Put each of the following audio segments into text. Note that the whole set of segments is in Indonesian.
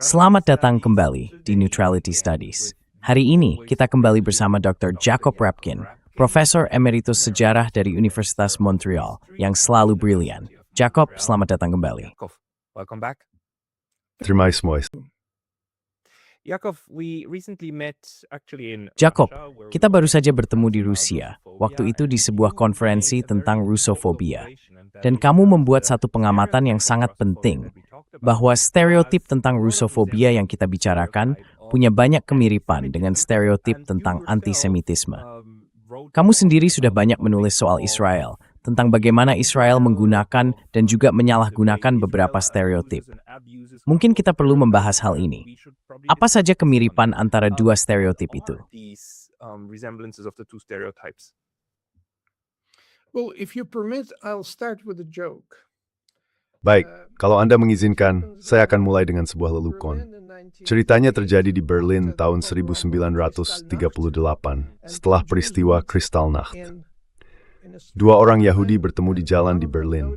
Selamat datang kembali di Neutrality Studies. Hari ini kita kembali bersama Dr. Jacob Repkin, Profesor Emeritus Sejarah dari Universitas Montreal yang selalu brilian. Jacob, selamat datang kembali. Terima kasih. Jacob, kita baru saja bertemu di Rusia, waktu itu di sebuah konferensi tentang Rusofobia. Dan kamu membuat satu pengamatan yang sangat penting, bahwa stereotip tentang Rusofobia yang kita bicarakan punya banyak kemiripan dengan stereotip tentang antisemitisme. Kamu sendiri sudah banyak menulis soal Israel, tentang bagaimana Israel menggunakan dan juga menyalahgunakan beberapa stereotip. Mungkin kita perlu membahas hal ini. Apa saja kemiripan antara dua stereotip itu? Well, if you permit, I'll start with a joke. Baik, kalau Anda mengizinkan, saya akan mulai dengan sebuah lelukon. Ceritanya terjadi di Berlin tahun 1938, setelah peristiwa Kristallnacht. Dua orang Yahudi bertemu di jalan di Berlin.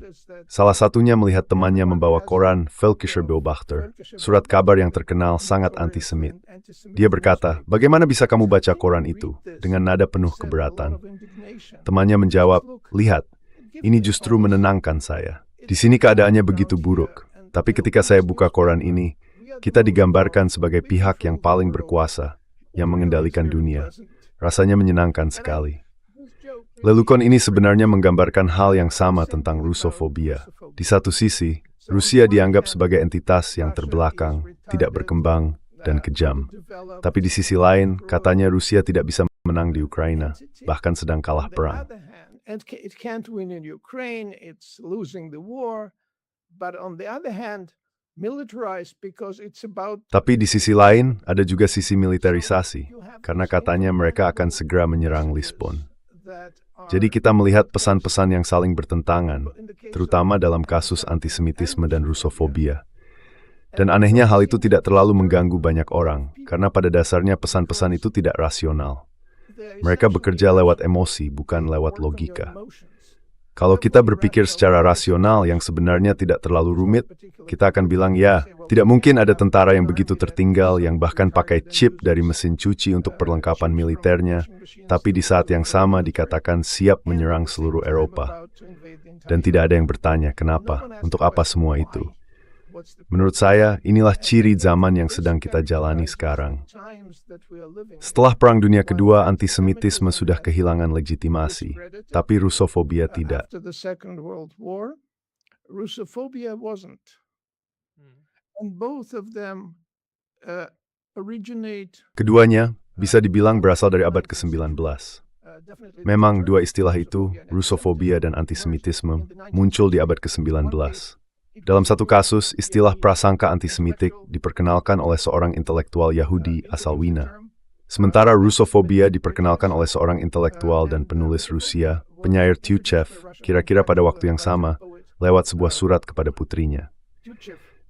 Salah satunya melihat temannya membawa koran Völkischer Beobachter, surat kabar yang terkenal sangat antisemit. Dia berkata, "Bagaimana bisa kamu baca koran itu?" dengan nada penuh keberatan. Temannya menjawab, "Lihat, ini justru menenangkan saya. Di sini keadaannya begitu buruk, tapi ketika saya buka koran ini, kita digambarkan sebagai pihak yang paling berkuasa, yang mengendalikan dunia. Rasanya menyenangkan sekali." Lelukon ini sebenarnya menggambarkan hal yang sama tentang Rusofobia. Di satu sisi, Rusia dianggap sebagai entitas yang terbelakang, tidak berkembang, dan kejam. Tapi di sisi lain, katanya Rusia tidak bisa menang di Ukraina, bahkan sedang kalah perang. Tapi di sisi lain, ada juga sisi militerisasi, karena katanya mereka akan segera menyerang Lisbon. Jadi kita melihat pesan-pesan yang saling bertentangan, terutama dalam kasus antisemitisme dan Rusofobia. Dan anehnya hal itu tidak terlalu mengganggu banyak orang, karena pada dasarnya pesan-pesan itu tidak rasional. Mereka bekerja lewat emosi, bukan lewat logika. Kalau kita berpikir secara rasional yang sebenarnya tidak terlalu rumit, kita akan bilang ya, tidak mungkin ada tentara yang begitu tertinggal yang bahkan pakai chip dari mesin cuci untuk perlengkapan militernya, tapi di saat yang sama dikatakan siap menyerang seluruh Eropa. Dan tidak ada yang bertanya kenapa, untuk apa semua itu. Menurut saya, inilah ciri zaman yang sedang kita jalani sekarang. Setelah Perang Dunia Kedua, antisemitisme sudah kehilangan legitimasi, tapi Rusofobia tidak. Keduanya bisa dibilang berasal dari abad ke-19. Memang dua istilah itu, Rusofobia dan antisemitisme, muncul di abad ke-19. Dalam satu kasus, istilah prasangka antisemitik diperkenalkan oleh seorang intelektual Yahudi asal Wina. Sementara Rusofobia diperkenalkan oleh seorang intelektual dan penulis Rusia, penyair Tyutchev, kira-kira pada waktu yang sama, lewat sebuah surat kepada putrinya.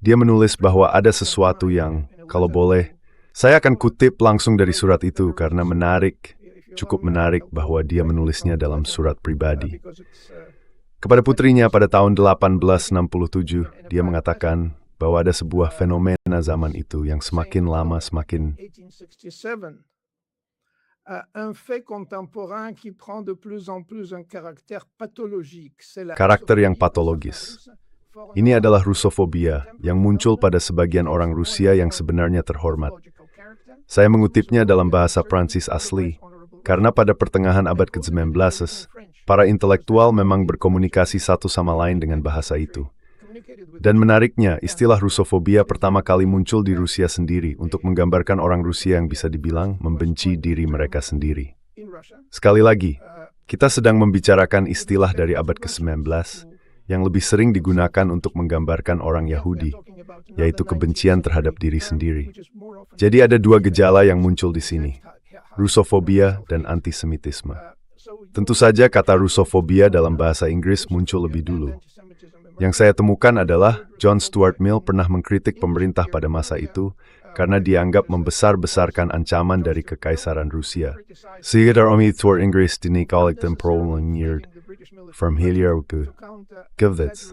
Dia menulis bahwa ada sesuatu yang, kalau boleh, saya akan kutip langsung dari surat itu karena menarik, cukup menarik bahwa dia menulisnya dalam surat pribadi. Kepada putrinya pada tahun 1867, dia mengatakan bahwa ada sebuah fenomena zaman itu yang semakin lama semakin karakter yang patologis. Ini adalah Rusofobia yang muncul pada sebagian orang Rusia yang sebenarnya terhormat. Saya mengutipnya dalam bahasa Prancis asli, karena pada pertengahan abad ke-19, para intelektual memang berkomunikasi satu sama lain dengan bahasa itu. Dan menariknya, istilah Rusofobia pertama kali muncul di Rusia sendiri untuk menggambarkan orang Rusia yang bisa dibilang membenci diri mereka sendiri. Sekali lagi, kita sedang membicarakan istilah dari abad ke-19 yang lebih sering digunakan untuk menggambarkan orang Yahudi, yaitu kebencian terhadap diri sendiri. Jadi ada dua gejala yang muncul di sini, Rusofobia dan antisemitisme. Tentu saja kata Rusofobia dalam bahasa Inggris muncul lebih dulu. Yang saya temukan adalah John Stuart Mill pernah mengkritik pemerintah pada masa itu karena dianggap membesar-besarkan ancaman dari Kekaisaran Rusia. Sehingga om itu Inggris dinikalik dan prolongir from Hillier ke Givets.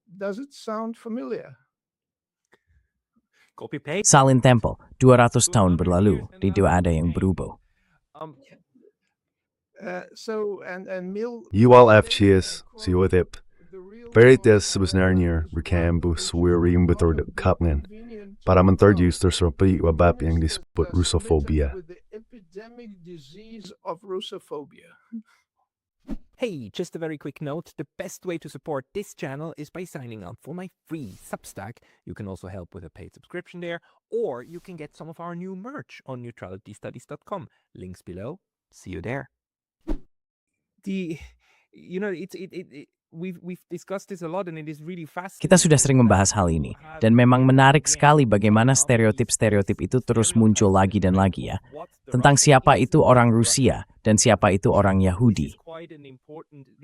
Does it sound familiar? Salin Temple, 200 tahun berlalu, tidak ada yang berubah. And Mill, Yuval F. Chias, si Utip, Peritas sebenarnya berkambuh swiring berterdekat para menterjus terserpi wabab yang disebut Russophobia. with the epidemic disease of Russophobia. Hey, just a very quick note. The best way to support this channel is by signing up for my free Substack. You can also help with a paid subscription there, or you can get some of our new merch on neutralitystudies.com. Links below. See you there. We've discussed this a lot and it is really fascinating. Kita sudah sering membahas hal ini, dan memang menarik sekali bagaimana stereotip-stereotip itu terus muncul lagi dan lagi ya, tentang siapa itu orang Rusia dan siapa itu orang Yahudi.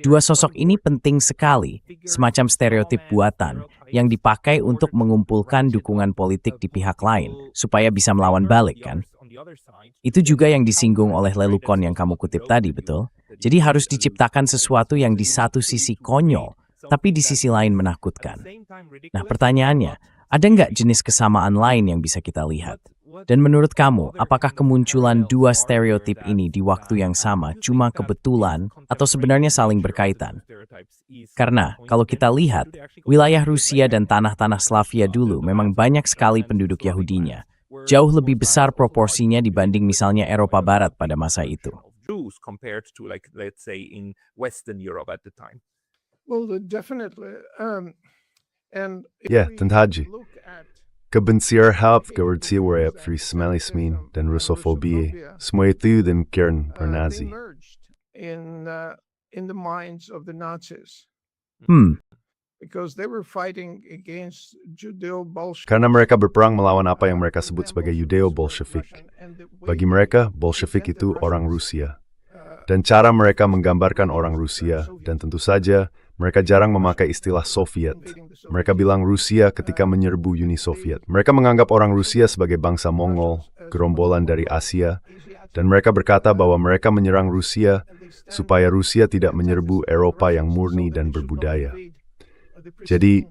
Dua sosok ini penting sekali, semacam stereotip buatan yang dipakai untuk mengumpulkan dukungan politik di pihak lain, supaya bisa melawan balik kan? Itu juga yang disinggung oleh lelukon yang kamu kutip tadi, betul? Jadi harus diciptakan sesuatu yang di satu sisi konyol, tapi di sisi lain menakutkan. Nah pertanyaannya, ada nggak jenis kesamaan lain yang bisa kita lihat? Dan menurut kamu, apakah kemunculan dua stereotip ini di waktu yang sama cuma kebetulan atau sebenarnya saling berkaitan? Karena kalau kita lihat, wilayah Rusia dan tanah-tanah Slavia dulu memang banyak sekali penduduk Yahudinya. Jauh lebih besar proporsinya dibanding misalnya Eropa Barat pada masa itu. Jews compared to, like, let's say, in Western Europe at the time. Well, definitely. And if Yeah, we tentu haji. look at Kebencian hap kebersiware Friesmalismin dan Russophobia, semua itu demikian they bernazi. merged in the minds of the Nazis because they were fighting against Judeo-Bolshevik. Karena mereka berperang melawan apa yang mereka sebut sebagai Judeo-Bolshevik. Bagi mereka, Bolshevik itu orang Rusia. Dan cara mereka menggambarkan orang Rusia, dan tentu saja, mereka jarang memakai istilah Soviet. Mereka bilang Rusia ketika menyerbu Uni Soviet. Mereka menganggap orang Rusia sebagai bangsa Mongol, gerombolan dari Asia, dan mereka berkata bahwa mereka menyerang Rusia supaya Rusia tidak menyerbu Eropa yang murni dan berbudaya. Jadi,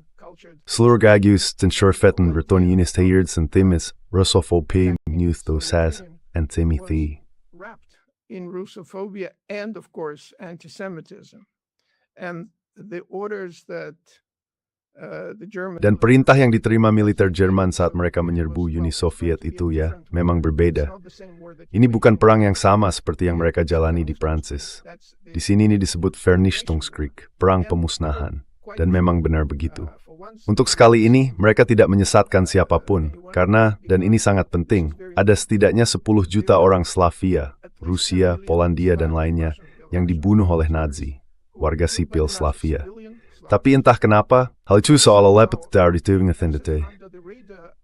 seluruh gagus dan syurfetan bertoninis tayirds and themis Russophobia youth dosas antimity. Wrapped in Russophobia and, of course, anti-Semitism. And the orders that the German... Dan perintah yang diterima militer Jerman saat mereka menyerbu Uni Soviet itu ya, memang berbeda. Ini bukan perang yang sama seperti yang mereka jalani di Prancis. Di sini ini disebut Vernichtungskrieg, perang pemusnahan. Dan memang benar begitu. Untuk sekali ini, mereka tidak menyesatkan siapapun, karena, dan ini sangat penting, ada setidaknya 10 juta orang Slavia, Rusia, Polandia, dan lainnya yang dibunuh oleh Nazi, warga sipil Slavia. Tapi entah kenapa, hal itu seolah-olah betul ditunggu-tunggu.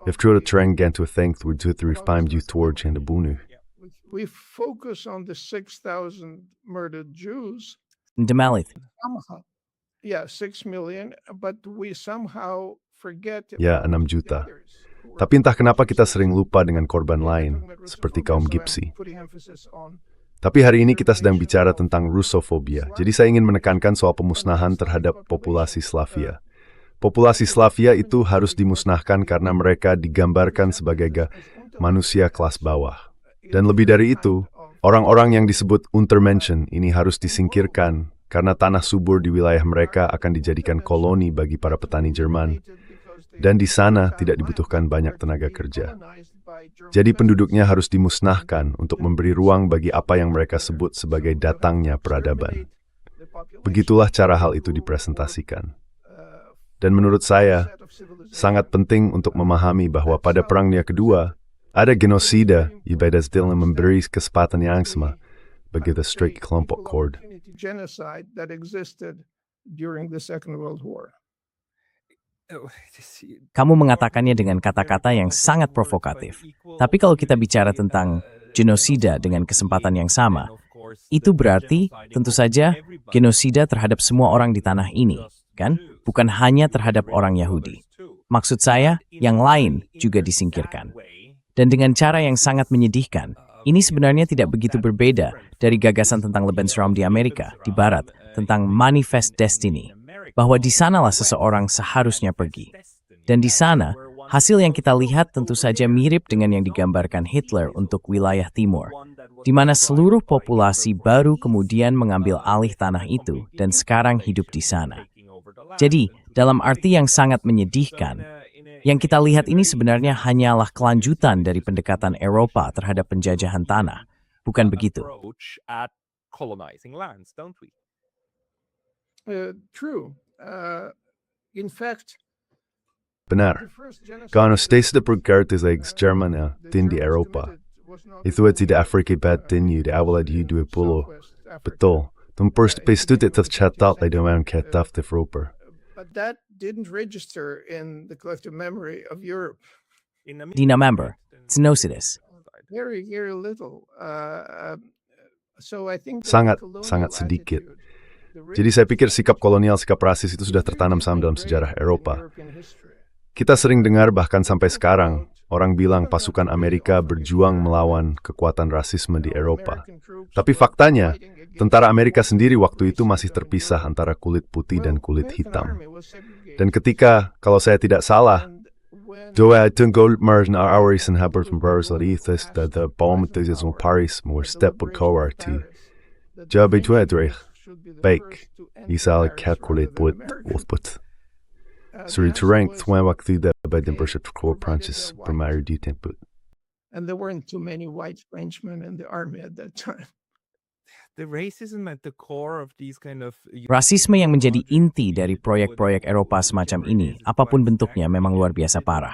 If true terang gantu think would do the refine you towards and dibunuh. We focus on the 6,000 murdered Jews. Demalit, Somehow, 6 million, but we somehow forget Ya, 6 juta. Tapi entah kenapa kita sering lupa dengan korban lain, seperti kaum Gypsy. Tapi hari ini kita sedang bicara tentang Russophobia, jadi saya ingin menekankan soal pemusnahan terhadap populasi Slavia. Populasi Slavia itu harus dimusnahkan karena mereka digambarkan sebagai manusia kelas bawah. Dan lebih dari itu, orang-orang yang disebut Untermenschen ini harus disingkirkan karena tanah subur di wilayah mereka akan dijadikan koloni bagi para petani Jerman. Dan di sana tidak dibutuhkan banyak tenaga kerja. Jadi penduduknya harus dimusnahkan untuk memberi ruang bagi apa yang mereka sebut sebagai datangnya peradaban. Begitulah cara hal itu dipresentasikan. Dan menurut saya, sangat penting untuk memahami bahwa pada Perang Dunia Kedua, ada genosida ibadah dalam memberi kesempatan yang sama bagi strict kelompok Kurd. Genocide that existed during the Second World War. kamu mengatakannya dengan kata-kata yang sangat provokatif. Tapi kalau kita bicara tentang genosida dengan kesempatan yang sama, itu berarti tentu saja genosida terhadap semua orang di tanah ini, kan? Bukan hanya terhadap orang Yahudi. Maksud saya, yang lain juga disingkirkan. Dan dengan cara yang sangat menyedihkan, ini sebenarnya tidak begitu berbeda dari gagasan tentang Lebensraum di Amerika, di Barat, tentang Manifest Destiny. bahwa di sanalah seseorang seharusnya pergi. Dan di sana, hasil yang kita lihat tentu saja mirip dengan yang digambarkan Hitler untuk wilayah timur, di mana seluruh populasi baru kemudian mengambil alih tanah itu dan sekarang hidup di sana. Jadi, dalam arti yang sangat menyedihkan, yang kita lihat ini sebenarnya hanyalah kelanjutan dari pendekatan Eropa terhadap penjajahan tanah. Bukan begitu? True. In fact, Benar. Kalau steeds de progertilegs Germania din di Eropa, itu tidak Afrika batin di awal di 20. Betul. De first bestudet tercatat dalam kitab de Europa. but that didn't register in the collective memory of Europe. Di November, Tsenosides. Very, very little. So I think that Sangat, the colonial sangat sedikit. attitude, the Jadi saya pikir sikap kolonial, sikap rasis itu sudah tertanam dalam sejarah Eropa. European history. Kita sering dengar bahkan sampai sekarang, orang bilang pasukan Amerika berjuang melawan kekuatan rasisme di Eropa. Tapi faktanya, tentara Amerika sendiri waktu itu masih terpisah antara kulit putih dan kulit hitam. Dan ketika, kalau saya tidak salah, Doa tunggu merna awarisan haber from Paris Larithas da the Baumatises on Paris more step would coarty. Jabe Dredrich, Bake, Isal Calculate Wood, Wolfput. Suri Terrank, Thwawak the Biden Bishop Core Branches, Primary Detemple. And there weren't too many white Frenchmen in the army at that time. The racism at the core of these kind of Rasisme yang menjadi inti dari proyek-proyek Eropa semacam ini, apapun bentuknya, memang luar biasa parah.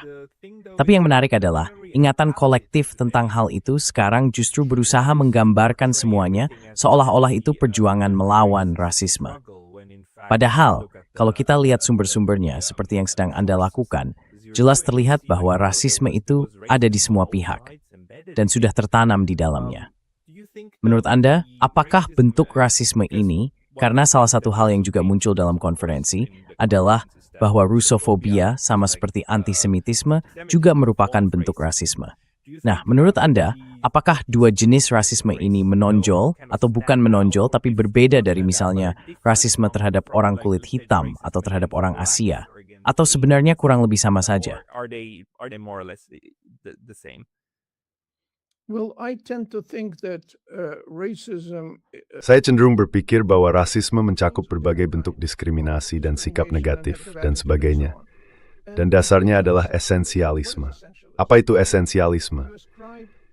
Tapi yang menarik adalah, ingatan kolektif tentang hal itu sekarang justru berusaha menggambarkan semuanya seolah-olah itu perjuangan melawan rasisme. Padahal, kalau kita lihat sumber-sumbernya seperti yang sedang Anda lakukan, jelas terlihat bahwa rasisme itu ada di semua pihak dan sudah tertanam di dalamnya. Menurut Anda, apakah bentuk rasisme ini, karena salah satu hal yang juga muncul dalam konferensi adalah bahwa Russofobia sama seperti antisemitisme juga merupakan bentuk rasisme. Nah, menurut Anda, apakah dua jenis rasisme ini menonjol atau bukan menonjol tapi berbeda dari misalnya rasisme terhadap orang kulit hitam atau terhadap orang Asia? Atau sebenarnya kurang lebih sama saja? are they more or less the same? Well, I tend to think that racism Saya cenderung berpikir bahwa rasisme mencakup berbagai bentuk diskriminasi dan sikap negatif dan sebagainya. Dan dasarnya adalah esensialisme. Apa itu esensialisme?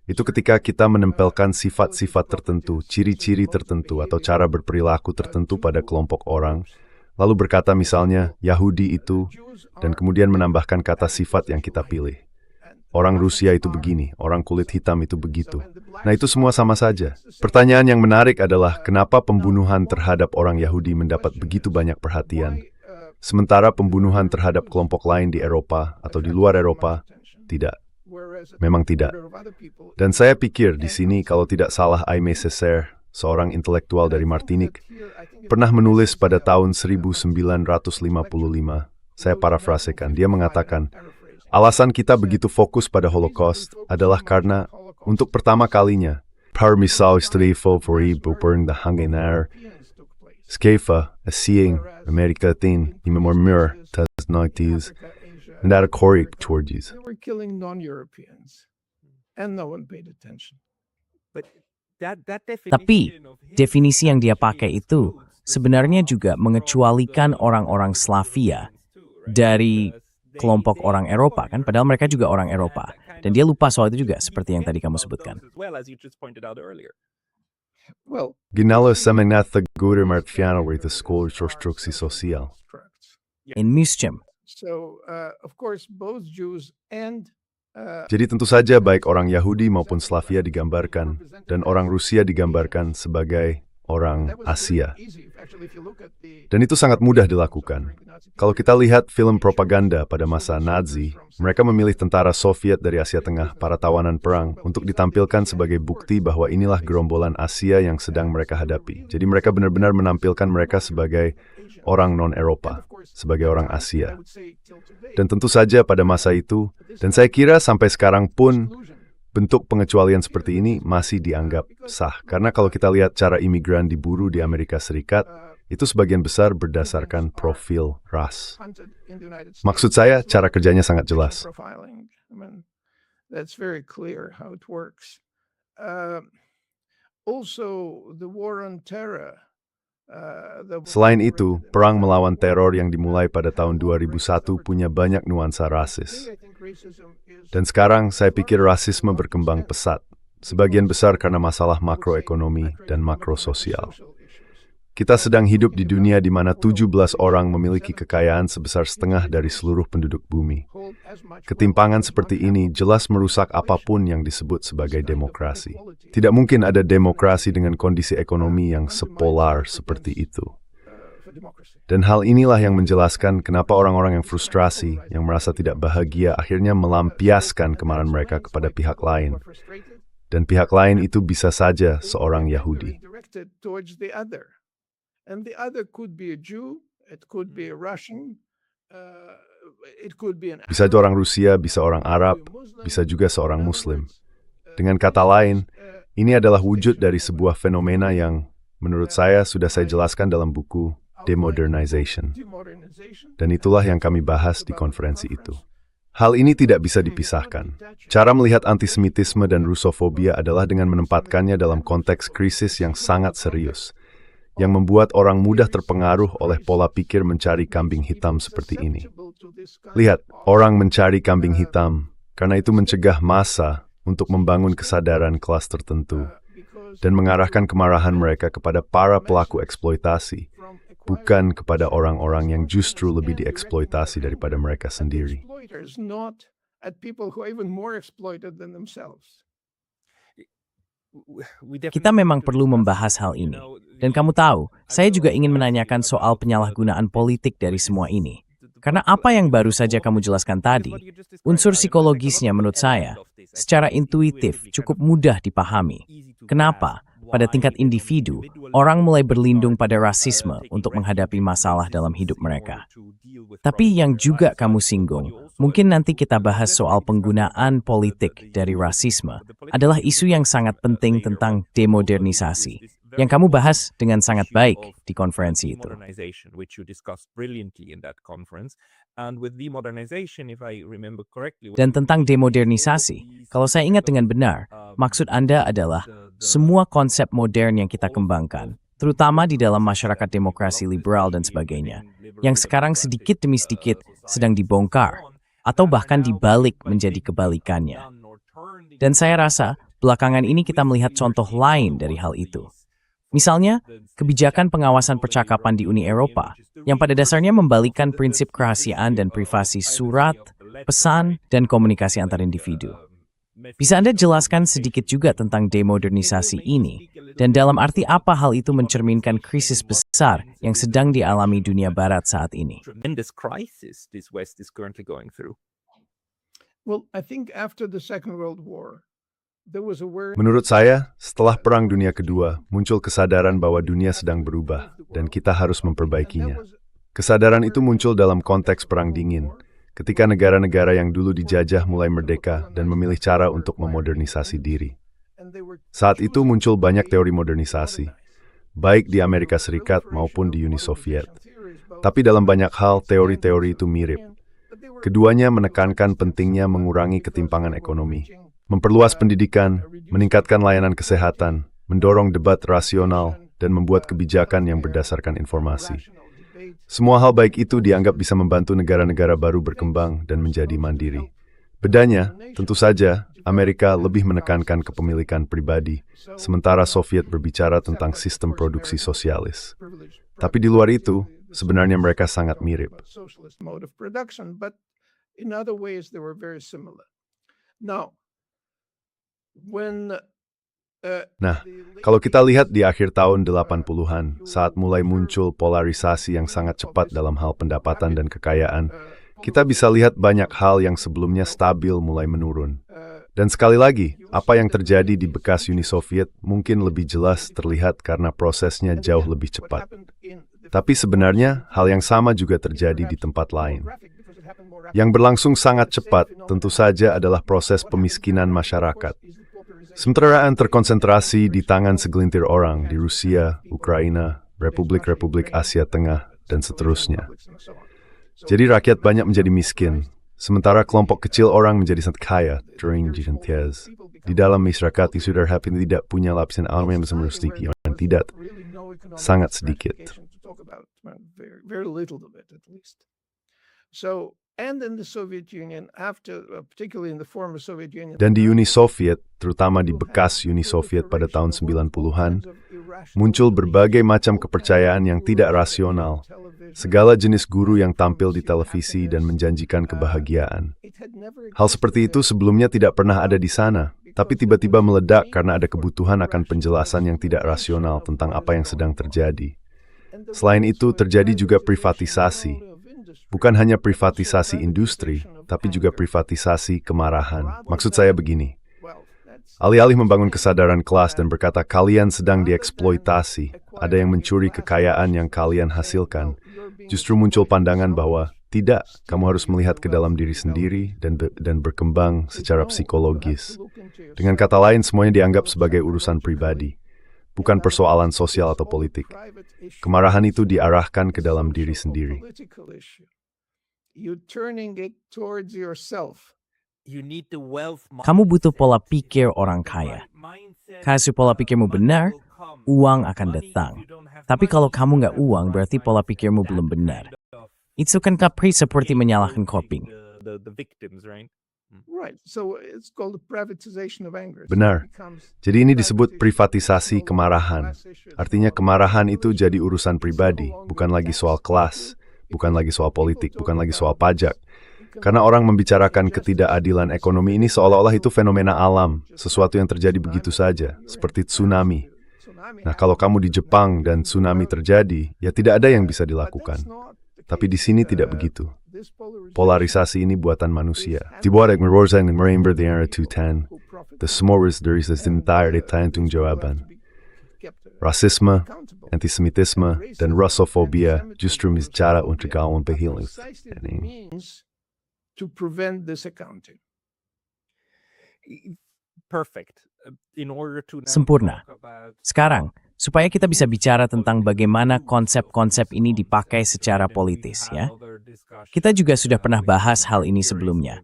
Itu ketika kita menempelkan sifat-sifat tertentu, ciri-ciri tertentu, atau cara berperilaku tertentu pada kelompok orang, lalu berkata misalnya, Yahudi itu, dan kemudian menambahkan kata sifat yang kita pilih. Orang Rusia itu begini, orang kulit hitam itu begitu. Nah itu semua sama saja. Pertanyaan yang menarik adalah kenapa pembunuhan terhadap orang Yahudi mendapat begitu banyak perhatian, sementara pembunuhan terhadap kelompok lain di Eropa atau di luar Eropa, tidak. Memang tidak. Dan saya pikir di sini kalau tidak salah Aimé Césaire, seorang intelektual dari Martinique, pernah menulis pada tahun 1955, saya parafrasekan, dia mengatakan, alasan kita begitu fokus pada Holocaust adalah karena, untuk pertama kalinya, parmisal strifo for bupering the hangenair, skefa, seeing America Latin, imemormur, tas noities, and that a korik towards they were killing non-Europeans, and no one paid attention. But that Tapi, definition of hate definisi yang dia pakai itu sebenarnya juga mengecualikan orang-orang Slavia dari kelompok orang Eropa, kan? Padahal mereka juga orang Eropa. Dan dia lupa soal itu juga, seperti yang tadi kamu sebutkan. as well as you just pointed out earlier. Well, Ginalo semenat the gure martfiano with the school structure social. correct. In Muschem, So, of course, both Jews and Jadi tentu saja baik orang Yahudi maupun Slavia digambarkan, dan orang Rusia digambarkan sebagai orang Asia. Dan itu sangat mudah dilakukan. Kalau kita lihat film propaganda pada masa Nazi, mereka memilih tentara Soviet dari Asia Tengah, para tawanan perang, untuk ditampilkan sebagai bukti bahwa inilah gerombolan Asia yang sedang mereka hadapi. Jadi mereka benar-benar menampilkan mereka sebagai orang non-Eropa, sebagai orang Asia. Dan tentu saja pada masa itu, dan saya kira sampai sekarang pun, bentuk pengecualian seperti ini masih dianggap sah. Karena kalau kita lihat cara imigran diburu di Amerika Serikat, itu sebagian besar berdasarkan profil ras. hunted in the United Maksud States. saya, cara kerjanya sangat jelas. Profiling. I mean, that's very clear how it works. Also, the war on terror. Selain itu, perang melawan teror yang dimulai pada tahun 2001 punya banyak nuansa rasis. Dan sekarang saya pikir rasisme berkembang pesat, sebagian besar karena masalah makroekonomi dan makrososial. Kita sedang hidup di dunia di mana 17 orang memiliki kekayaan sebesar setengah dari seluruh penduduk bumi. Ketimpangan seperti ini jelas merusak apapun yang disebut sebagai demokrasi. Tidak mungkin ada demokrasi dengan kondisi ekonomi yang sepolar seperti itu. Dan hal inilah yang menjelaskan kenapa orang-orang yang frustrasi, yang merasa tidak bahagia, akhirnya melampiaskan kemarahan mereka kepada pihak lain. Dan pihak lain itu bisa saja seorang Yahudi. And the other could be a Jew, it could be a Russian, it could be an Bisa orang Rusia, bisa orang Arab, bisa juga seorang Muslim. Dengan kata lain, ini adalah wujud dari sebuah fenomena yang, menurut saya, sudah saya jelaskan dalam buku Demodernization. Dan itulah yang kami bahas di konferensi itu. Hal ini tidak bisa dipisahkan. Cara melihat antisemitisme dan rusofobia adalah dengan menempatkannya dalam konteks krisis yang sangat serius, yang membuat orang mudah terpengaruh oleh pola pikir mencari kambing hitam seperti ini. Lihat, orang mencari kambing hitam karena itu mencegah massa untuk membangun kesadaran kelas tertentu dan mengarahkan kemarahan mereka kepada para pelaku eksploitasi, bukan kepada orang-orang yang justru lebih dieksploitasi daripada mereka sendiri. Kita memang perlu membahas hal ini. Dan kamu tahu, saya juga ingin menanyakan soal penyalahgunaan politik dari semua ini. Karena apa yang baru saja kamu jelaskan tadi, unsur psikologisnya menurut saya, secara intuitif cukup mudah dipahami. Kenapa? Pada tingkat individu, orang mulai berlindung pada rasisme untuk menghadapi masalah dalam hidup mereka. Tapi yang juga kamu singgung, mungkin nanti kita bahas soal penggunaan politik dari rasisme, adalah isu yang sangat penting tentang demodernisasi, yang kamu bahas dengan sangat baik di konferensi itu. Dan tentang demodernisasi, kalau saya ingat dengan benar, maksud Anda adalah semua konsep modern yang kita kembangkan, terutama di dalam masyarakat demokrasi liberal dan sebagainya, yang sekarang sedikit demi sedikit sedang dibongkar, atau bahkan dibalik menjadi kebalikannya. Dan saya rasa, belakangan ini kita melihat contoh lain dari hal itu. Misalnya, kebijakan pengawasan percakapan di Uni Eropa, yang pada dasarnya membalikkan prinsip kerahasiaan dan privasi surat, pesan, dan komunikasi antar individu. Bisa Anda jelaskan sedikit juga tentang demodernisasi ini, dan dalam arti apa hal itu mencerminkan krisis besar yang sedang dialami dunia barat saat ini? Well, I think after the Second World War, menurut saya, setelah Perang Dunia Kedua, muncul kesadaran bahwa dunia sedang berubah, dan kita harus memperbaikinya. Kesadaran itu muncul dalam konteks Perang Dingin, ketika negara-negara yang dulu dijajah mulai merdeka dan memilih cara untuk memodernisasi diri. Saat itu muncul banyak teori modernisasi, baik di Amerika Serikat maupun di Uni Soviet. Tapi dalam banyak hal, teori-teori itu mirip. Keduanya menekankan pentingnya mengurangi ketimpangan ekonomi, memperluas pendidikan, meningkatkan layanan kesehatan, mendorong debat rasional, dan membuat kebijakan yang berdasarkan informasi. Semua hal baik itu dianggap bisa membantu negara-negara baru berkembang dan menjadi mandiri. Bedanya, tentu saja, Amerika lebih menekankan kepemilikan pribadi, sementara Soviet berbicara tentang sistem produksi sosialis. Tapi di luar itu, sebenarnya mereka sangat mirip. Nah, kalau kita lihat di akhir tahun 80-an, saat mulai muncul polarisasi yang sangat cepat dalam hal pendapatan dan kekayaan, kita bisa lihat banyak hal yang sebelumnya stabil mulai menurun. Dan sekali lagi, apa yang terjadi di bekas Uni Soviet mungkin lebih jelas terlihat karena prosesnya jauh lebih cepat. Tapi sebenarnya, hal yang sama juga terjadi di tempat lain. Yang berlangsung sangat cepat, tentu saja adalah proses pemiskinan masyarakat. Sementara terkonsentrasi di tangan segelintir orang di Rusia, Ukraina, republik-republik Asia Tengah, dan seterusnya. Jadi rakyat banyak menjadi miskin, sementara kelompok kecil orang menjadi sangat kaya. Di dalam masyarakat yang sudah tidak punya lapisan alam yang bisa merusak orang tidak, sangat sedikit. Very little of it, at least. So, and in the Soviet Union, after, particularly in the former Soviet Union, Dan di Uni Soviet, terutama di bekas Uni Soviet pada tahun 90-an, muncul berbagai macam kepercayaan yang tidak rasional. Segala jenis guru yang tampil di televisi dan menjanjikan kebahagiaan. Hal seperti itu sebelumnya tidak pernah ada di sana, tapi tiba-tiba meledak karena ada kebutuhan akan penjelasan yang tidak rasional tentang apa yang sedang terjadi. Selain itu, terjadi juga privatisasi. Bukan hanya privatisasi industri, tapi juga privatisasi kemarahan. Maksud saya begini, alih-alih membangun kesadaran kelas dan berkata kalian sedang dieksploitasi, ada yang mencuri kekayaan yang kalian hasilkan, justru muncul pandangan bahwa tidak, kamu harus melihat ke dalam diri sendiri dan berkembang secara psikologis. Dengan kata lain, semuanya dianggap sebagai urusan pribadi, bukan persoalan sosial atau politik. Kemarahan itu diarahkan ke dalam diri sendiri. Kamu butuh pola pikir orang kaya. Kalau pola pikirmu benar, uang akan datang. Tapi kalau kamu nggak uang, berarti pola pikirmu belum benar. Itu kan kapri seperti menyalahkan coping. Benar. Jadi ini disebut privatisasi kemarahan. Artinya kemarahan itu jadi urusan pribadi, bukan lagi soal kelas, bukan lagi soal politik, bukan lagi soal pajak. Karena orang membicarakan ketidakadilan ekonomi ini seolah-olah itu fenomena alam, sesuatu yang terjadi begitu saja, seperti tsunami. Nah, kalau kamu di Jepang dan tsunami terjadi, ya tidak ada yang bisa dilakukan. Tapi di sini tidak begitu. Polarisasi ini buatan manusia. Dibuat merusak dan merember di era 210. The smores dari entire tanggung jawaban. Rasisme, antisemitisme, dan Russofobia justru cara untuk kawan berhilang. To prevent this accounting. Perfect. In order to Sempurna. Sekarang, supaya kita bisa bicara tentang bagaimana konsep-konsep ini dipakai secara politis, ya. Kita juga sudah pernah bahas hal ini sebelumnya.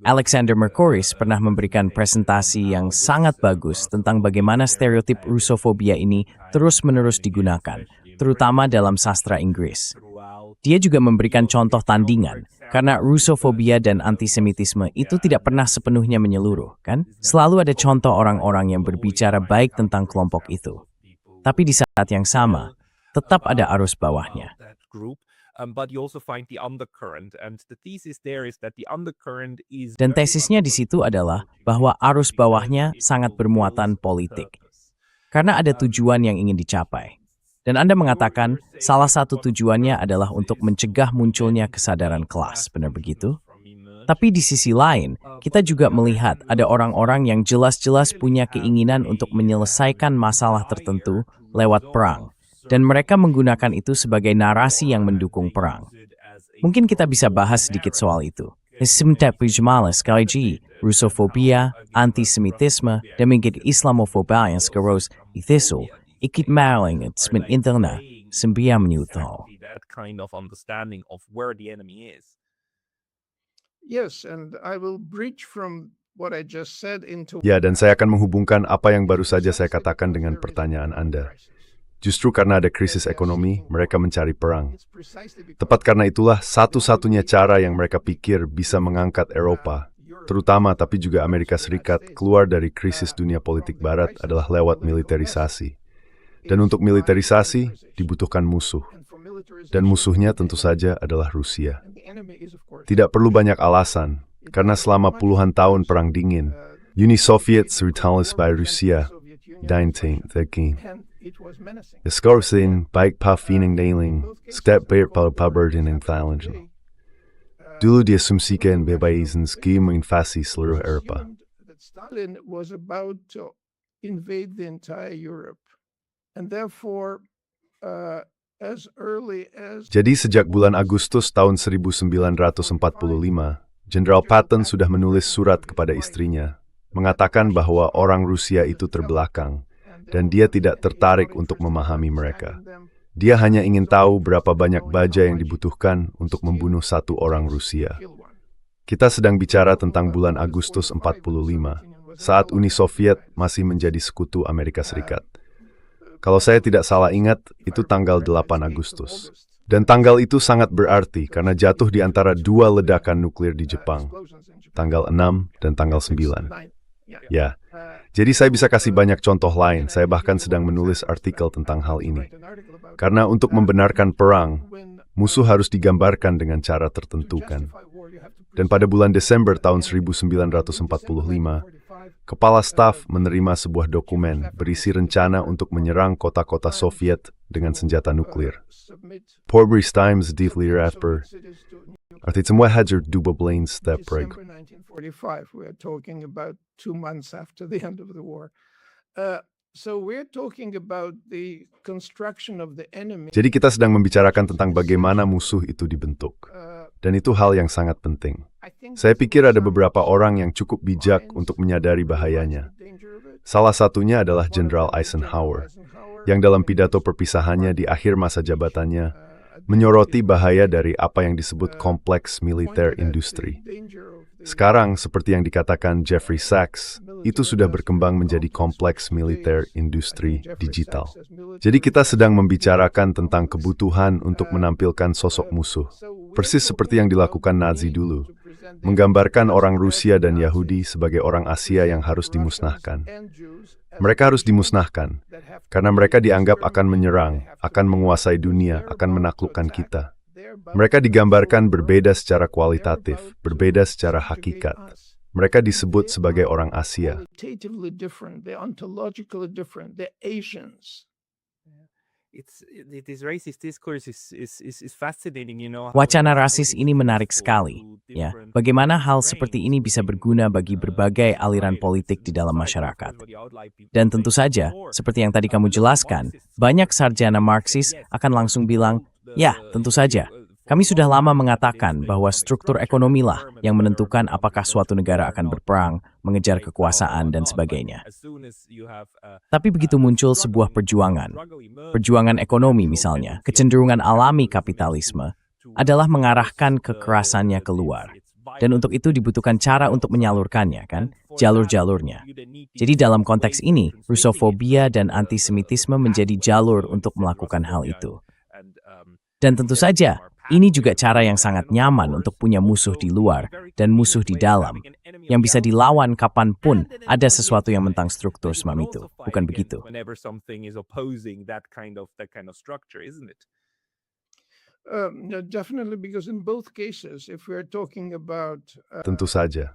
Alexander Mercouris pernah memberikan presentasi yang sangat bagus tentang bagaimana stereotip Russofobia ini terus-menerus digunakan, terutama dalam sastra Inggris. Dia juga memberikan contoh tandingan, karena Russofobia dan antisemitisme itu tidak pernah sepenuhnya menyeluruh, kan? Selalu ada contoh orang-orang yang berbicara baik tentang kelompok itu. Tapi di saat yang sama, tetap ada arus bawahnya. Dan tesisnya di situ adalah bahwa arus bawahnya sangat bermuatan politik. Karena ada tujuan yang ingin dicapai. Dan Anda mengatakan salah satu tujuannya adalah untuk mencegah munculnya kesadaran kelas, benar begitu? Tapi di sisi lain, kita juga melihat ada orang-orang yang jelas-jelas punya keinginan untuk menyelesaikan masalah tertentu lewat perang. Dan mereka menggunakan itu sebagai narasi yang mendukung perang. Mungkin kita bisa bahas sedikit soal itu. Russofobia, antisemitisme, dan mungkin Islamofobia yang sekarang itu ikut maling at internet sembilan menyutuh. Yes, and I will breach from what I just said into. Ya, dan saya akan menghubungkan apa yang baru saja saya katakan dengan pertanyaan Anda. Justru karena ada krisis ekonomi, mereka mencari perang. Tepat karena itulah satu-satunya cara yang mereka pikir bisa mengangkat Eropa, terutama tapi juga Amerika Serikat, keluar dari krisis dunia politik barat adalah lewat militerisasi. Dan untuk militerisasi, dibutuhkan musuh. Dan musuhnya tentu saja adalah Rusia. Tidak perlu banyak alasan, karena selama puluhan tahun Perang Dingin, Uni Soviet retaliated by Rusia, 1913. Eskorsin, baik pafining daling, step baik pada pabertin yang Thailand. Dulu diasumsikan bebaizan ski menginvasi seluruh Eropa. Stalin was about to invade the entire Europe. And therefore, as early as... Jadi sejak bulan Agustus tahun 1945, Jenderal Patton sudah menulis surat kepada istrinya, mengatakan bahwa orang Rusia itu terbelakang, dan dia tidak tertarik untuk memahami mereka. Dia hanya ingin tahu berapa banyak baja yang dibutuhkan untuk membunuh satu orang Rusia. Kita sedang bicara tentang bulan Agustus 45, saat Uni Soviet masih menjadi sekutu Amerika Serikat. Kalau saya tidak salah ingat, itu tanggal 8 Agustus. Dan tanggal itu sangat berarti karena jatuh di antara dua ledakan nuklir di Jepang, tanggal 6 dan tanggal 9. Ya, jadi saya bisa kasih banyak contoh lain, saya bahkan sedang menulis artikel tentang hal ini. Karena untuk membenarkan perang, musuh harus digambarkan dengan cara tertentu kan. Dan pada bulan Desember tahun 1945, Kepala Staf menerima sebuah dokumen berisi rencana untuk menyerang kota-kota Soviet dengan senjata nuklir. Pobris Times deeply rapper. Artinya hajar dua bulan step reg. December 1945, we are talking about 2 months after the end of the war. So we're talking about the construction of the enemy. Jadi kita sedang membicarakan tentang bagaimana musuh itu dibentuk. Dan itu hal yang sangat penting. Saya pikir ada beberapa orang yang cukup bijak untuk menyadari bahayanya. Salah satunya adalah Jenderal Eisenhower, yang dalam pidato perpisahannya di akhir masa jabatannya, menyoroti bahaya dari apa yang disebut kompleks militer industri. Sekarang, seperti yang dikatakan Jeffrey Sachs, itu sudah berkembang menjadi kompleks militer industri digital. Jadi kita sedang membicarakan tentang kebutuhan untuk menampilkan sosok musuh. Persis seperti yang dilakukan Nazi dulu, menggambarkan orang Rusia dan Yahudi sebagai orang Asia yang harus dimusnahkan. Mereka harus dimusnahkan, karena mereka dianggap akan menyerang, akan menguasai dunia, akan menaklukkan kita. Mereka digambarkan berbeda secara kualitatif, berbeda secara hakikat. Mereka disebut sebagai orang Asia. Wacana rasis ini menarik sekali. Ya, bagaimana hal seperti ini bisa berguna bagi berbagai aliran politik di dalam masyarakat. Dan tentu saja, seperti yang tadi kamu jelaskan, banyak sarjana Marxis akan langsung bilang, ya, tentu saja. Kami sudah lama mengatakan bahwa struktur ekonomilah yang menentukan apakah suatu negara akan berperang, mengejar kekuasaan, dan sebagainya. Tapi begitu muncul sebuah perjuangan ekonomi misalnya, kecenderungan alami kapitalisme adalah mengarahkan kekerasannya keluar. Dan untuk itu dibutuhkan cara untuk menyalurkannya, kan? Jalur-jalurnya. Jadi dalam konteks ini, Rusofobia dan antisemitisme menjadi jalur untuk melakukan hal itu. Dan tentu saja, ini juga cara yang sangat nyaman untuk punya musuh di luar dan musuh di dalam, yang bisa dilawan kapanpun ada sesuatu yang mentang struktur semacam itu. Bukan begitu? Tentu saja.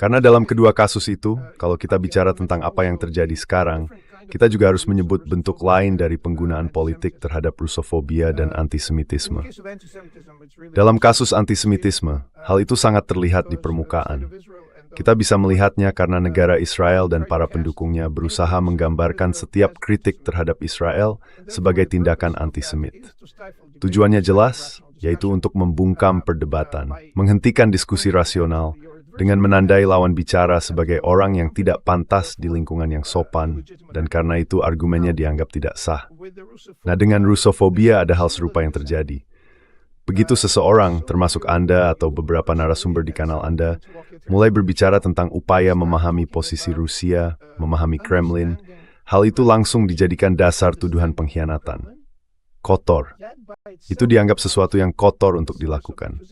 Karena dalam kedua kasus itu, kalau kita bicara tentang apa yang terjadi sekarang, kita juga harus menyebut bentuk lain dari penggunaan politik terhadap Rusofobia dan antisemitisme. Dalam kasus antisemitisme, hal itu sangat terlihat di permukaan. Kita bisa melihatnya karena negara Israel dan para pendukungnya berusaha menggambarkan setiap kritik terhadap Israel sebagai tindakan antisemit. Tujuannya jelas, yaitu untuk membungkam perdebatan, menghentikan diskusi rasional, dengan menandai lawan bicara sebagai orang yang tidak pantas di lingkungan yang sopan, dan karena itu argumennya dianggap tidak sah. Nah, dengan Rusofobia ada hal serupa yang terjadi. Begitu seseorang, termasuk Anda atau beberapa narasumber di kanal Anda, mulai berbicara tentang upaya memahami posisi Rusia, memahami Kremlin, hal itu langsung dijadikan dasar tuduhan pengkhianatan. Kotor. Itu dianggap sesuatu yang kotor untuk dilakukan.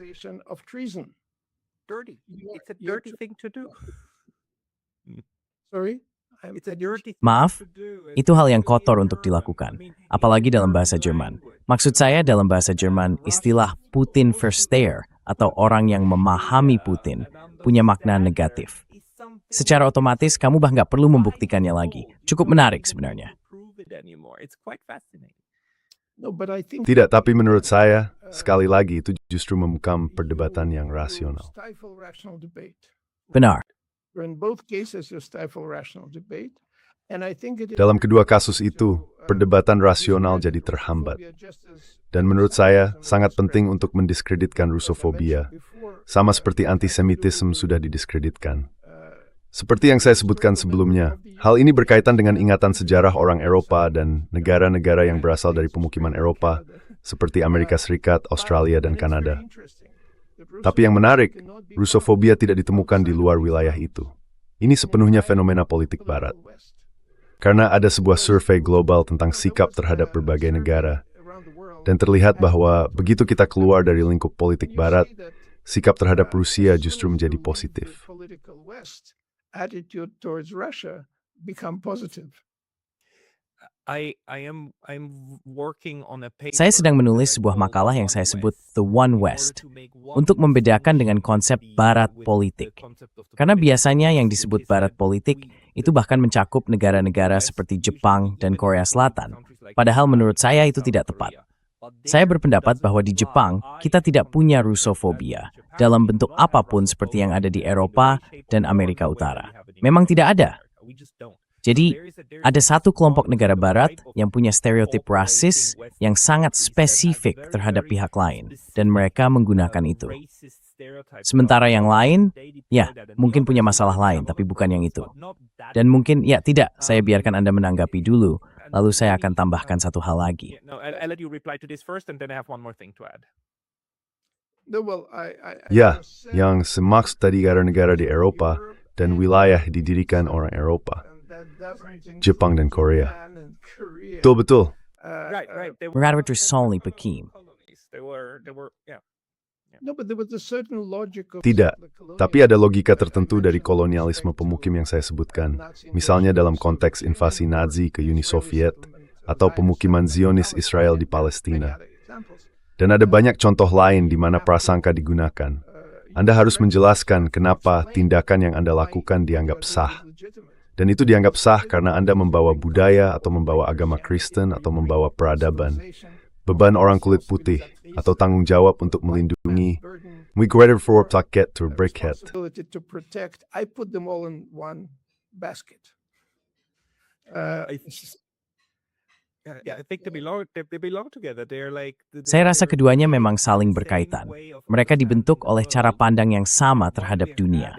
Maaf, itu hal yang kotor untuk dilakukan, apalagi dalam bahasa Jerman. Maksud saya dalam bahasa Jerman, istilah Putin Versteher atau orang yang memahami Putin punya makna negatif. Secara otomatis, kamu bah nggak perlu membuktikannya lagi. Cukup menarik sebenarnya. Tidak, tapi menurut saya, sekali lagi itu justru membungkam perdebatan yang rasional. Benar. Dalam kedua kasus itu, perdebatan rasional jadi terhambat. Dan menurut saya, sangat penting untuk mendiskreditkan Rusofobia, sama seperti antisemitisme sudah didiskreditkan. Seperti yang saya sebutkan sebelumnya, hal ini berkaitan dengan ingatan sejarah orang Eropa dan negara-negara yang berasal dari pemukiman Eropa, seperti Amerika Serikat, Australia, dan Kanada. Tapi yang menarik, Rusofobia tidak ditemukan di luar wilayah itu. Ini sepenuhnya fenomena politik Barat. Karena ada sebuah survei global tentang sikap terhadap berbagai negara, dan terlihat bahwa begitu kita keluar dari lingkup politik Barat, sikap terhadap Rusia justru menjadi positif. Attitude towards Russia become positive. Saya sedang menulis sebuah makalah yang saya sebut The One West, untuk membedakan dengan konsep Barat politik. Karena biasanya yang disebut Barat politik itu bahkan mencakup negara-negara seperti Jepang dan Korea Selatan. Padahal menurut saya itu tidak tepat. Saya berpendapat bahwa di Jepang, kita tidak punya Rusofobia dalam bentuk apapun seperti yang ada di Eropa dan Amerika Utara. Memang tidak ada. Jadi, ada satu kelompok negara Barat yang punya stereotip rasis yang sangat spesifik terhadap pihak lain, dan mereka menggunakan itu. Sementara yang lain, ya, mungkin punya masalah lain, tapi bukan yang itu. Dan mungkin, ya tidak, saya biarkan Anda menanggapi dulu, lalu saya akan tambahkan satu hal lagi. Ya, yang semaksud tadi negara-negara di Eropa dan wilayah didirikan orang Eropa, Jepang dan Korea. Betul-betul. Rather solely Peking. Tidak, tapi ada logika tertentu dari kolonialisme pemukim yang saya sebutkan, misalnya dalam konteks invasi Nazi ke Uni Soviet atau pemukiman Zionis Israel di Palestina. Dan ada banyak contoh lain di mana prasangka digunakan. Anda harus menjelaskan kenapa tindakan yang Anda lakukan dianggap sah. Dan itu dianggap sah karena Anda membawa budaya atau membawa agama Kristen atau membawa peradaban, beban orang kulit putih, atau tanggung jawab untuk melindungi. We greater for plaket to brickhead. I put them all in one basket. Saya rasa keduanya memang saling berkaitan. Mereka dibentuk oleh cara pandang yang sama terhadap dunia.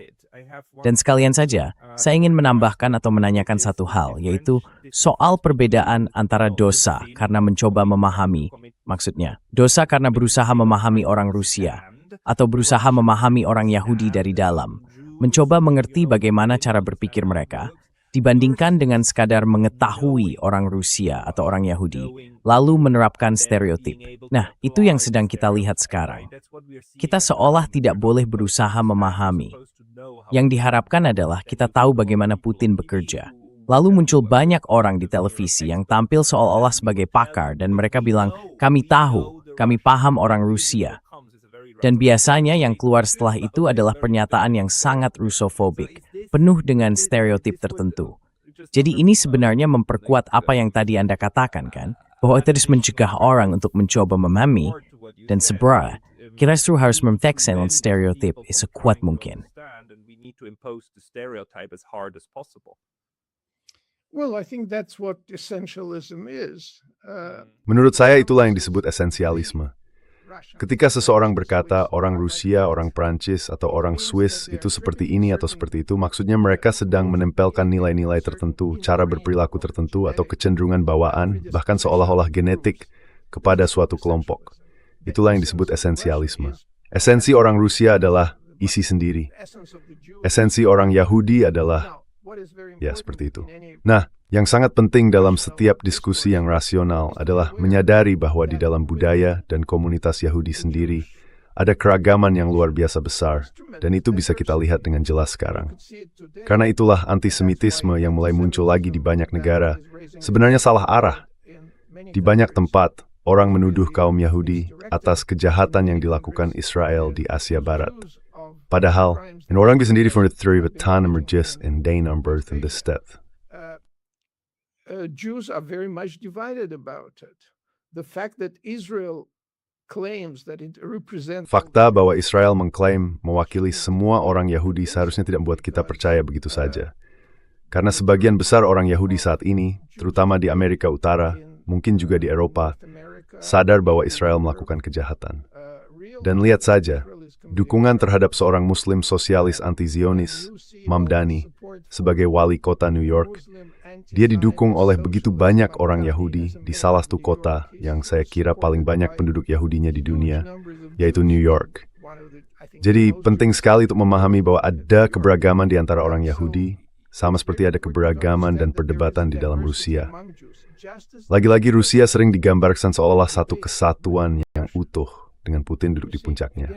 Dan sekalian saja, saya ingin menambahkan atau menanyakan satu hal, yaitu soal perbedaan antara dosa karena mencoba memahami, maksudnya, dosa karena berusaha memahami orang Rusia, atau berusaha memahami orang Yahudi dari dalam, mencoba mengerti bagaimana cara berpikir mereka, dibandingkan dengan sekadar mengetahui orang Rusia atau orang Yahudi, lalu menerapkan stereotip. Nah, itu yang sedang kita lihat sekarang. Kita seolah tidak boleh berusaha memahami. Yang diharapkan adalah kita tahu bagaimana Putin bekerja. Lalu muncul banyak orang di televisi yang tampil seolah-olah sebagai pakar dan mereka bilang, kami tahu, kami paham orang Rusia. Dan biasanya yang keluar setelah itu adalah pernyataan yang sangat Rusofobik, penuh dengan stereotip tertentu. Jadi ini sebenarnya memperkuat apa yang tadi Anda katakan kan, bahwa itu harus mencegah orang untuk mencoba memahami, dan sebenarnya kita justru harus memteksen stereotip sekuat mungkin. Well, I think that's what essentialism is. Menurut saya itulah yang disebut esensialisme. Ketika seseorang berkata orang Rusia, orang Prancis, atau orang Swiss itu seperti ini atau seperti itu, maksudnya mereka sedang menempelkan nilai-nilai tertentu, cara berperilaku tertentu, atau kecenderungan bawaan, bahkan seolah-olah genetik, kepada suatu kelompok. Itulah yang disebut esensialisme. Esensi orang Rusia adalah isi sendiri. Esensi orang Yahudi adalah, ya seperti itu. Nah, yang sangat penting dalam setiap diskusi yang rasional adalah menyadari bahwa di dalam budaya dan komunitas Yahudi sendiri ada keragaman yang luar biasa besar, dan itu bisa kita lihat dengan jelas sekarang. Karena itulah antisemitisme yang mulai muncul lagi di banyak negara, sebenarnya salah arah. Di banyak tempat, orang menuduh kaum Yahudi atas kejahatan yang dilakukan Israel di Asia Barat. Padahal, orang sendiri from the theory of Tan emerges in Dane on birth in this step. Jews are very much divided about it. The fact that Israel claims that it represents Fakta bahwa Israel mengklaim mewakili semua orang Yahudi seharusnya tidak membuat kita percaya begitu saja. Karena sebagian besar orang Yahudi saat ini, terutama di Amerika Utara, mungkin juga di Eropa, sadar bahwa Israel melakukan kejahatan. Dan lihat saja, dukungan terhadap seorang Muslim sosialis anti-Zionis, Mamdani, sebagai wali kota New York, dia didukung oleh begitu banyak orang Yahudi di salah satu kota yang saya kira paling banyak penduduk Yahudinya di dunia, yaitu New York. Jadi penting sekali untuk memahami bahwa ada keberagaman di antara orang Yahudi, sama seperti ada keberagaman dan perdebatan di dalam Rusia. Lagi-lagi Rusia sering digambarkan seolah-olah satu kesatuan yang utuh dengan Putin duduk di puncaknya.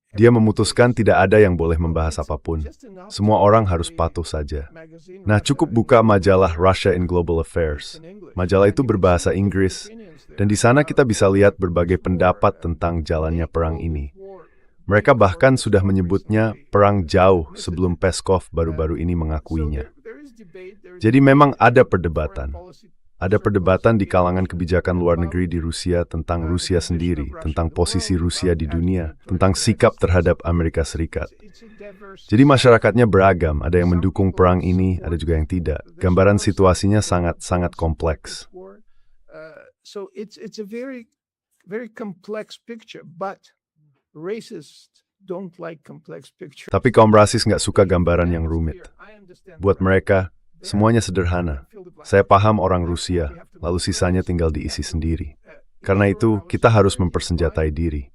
Dia memutuskan tidak ada yang boleh membahas apapun. Semua orang harus patuh saja. Nah, cukup buka majalah Russia in Global Affairs. Majalah itu berbahasa Inggris, dan di sana kita bisa lihat berbagai pendapat tentang jalannya perang ini. Mereka bahkan sudah menyebutnya perang jauh sebelum Peskov baru-baru ini mengakuinya. Jadi memang ada perdebatan. Ada perdebatan di kalangan kebijakan luar negeri di Rusia tentang Rusia sendiri, tentang posisi Rusia di dunia, tentang sikap terhadap Amerika Serikat. Jadi masyarakatnya beragam, ada yang mendukung perang ini, ada juga yang tidak. Gambaran situasinya sangat-sangat kompleks. So it's a very complex picture, but racists don't like complex pictures. Tapi kaum rasis nggak suka gambaran yang rumit. Buat mereka, semuanya sederhana. Saya paham orang Rusia, lalu sisanya tinggal diisi sendiri. Karena itu, kita harus mempersenjatai diri.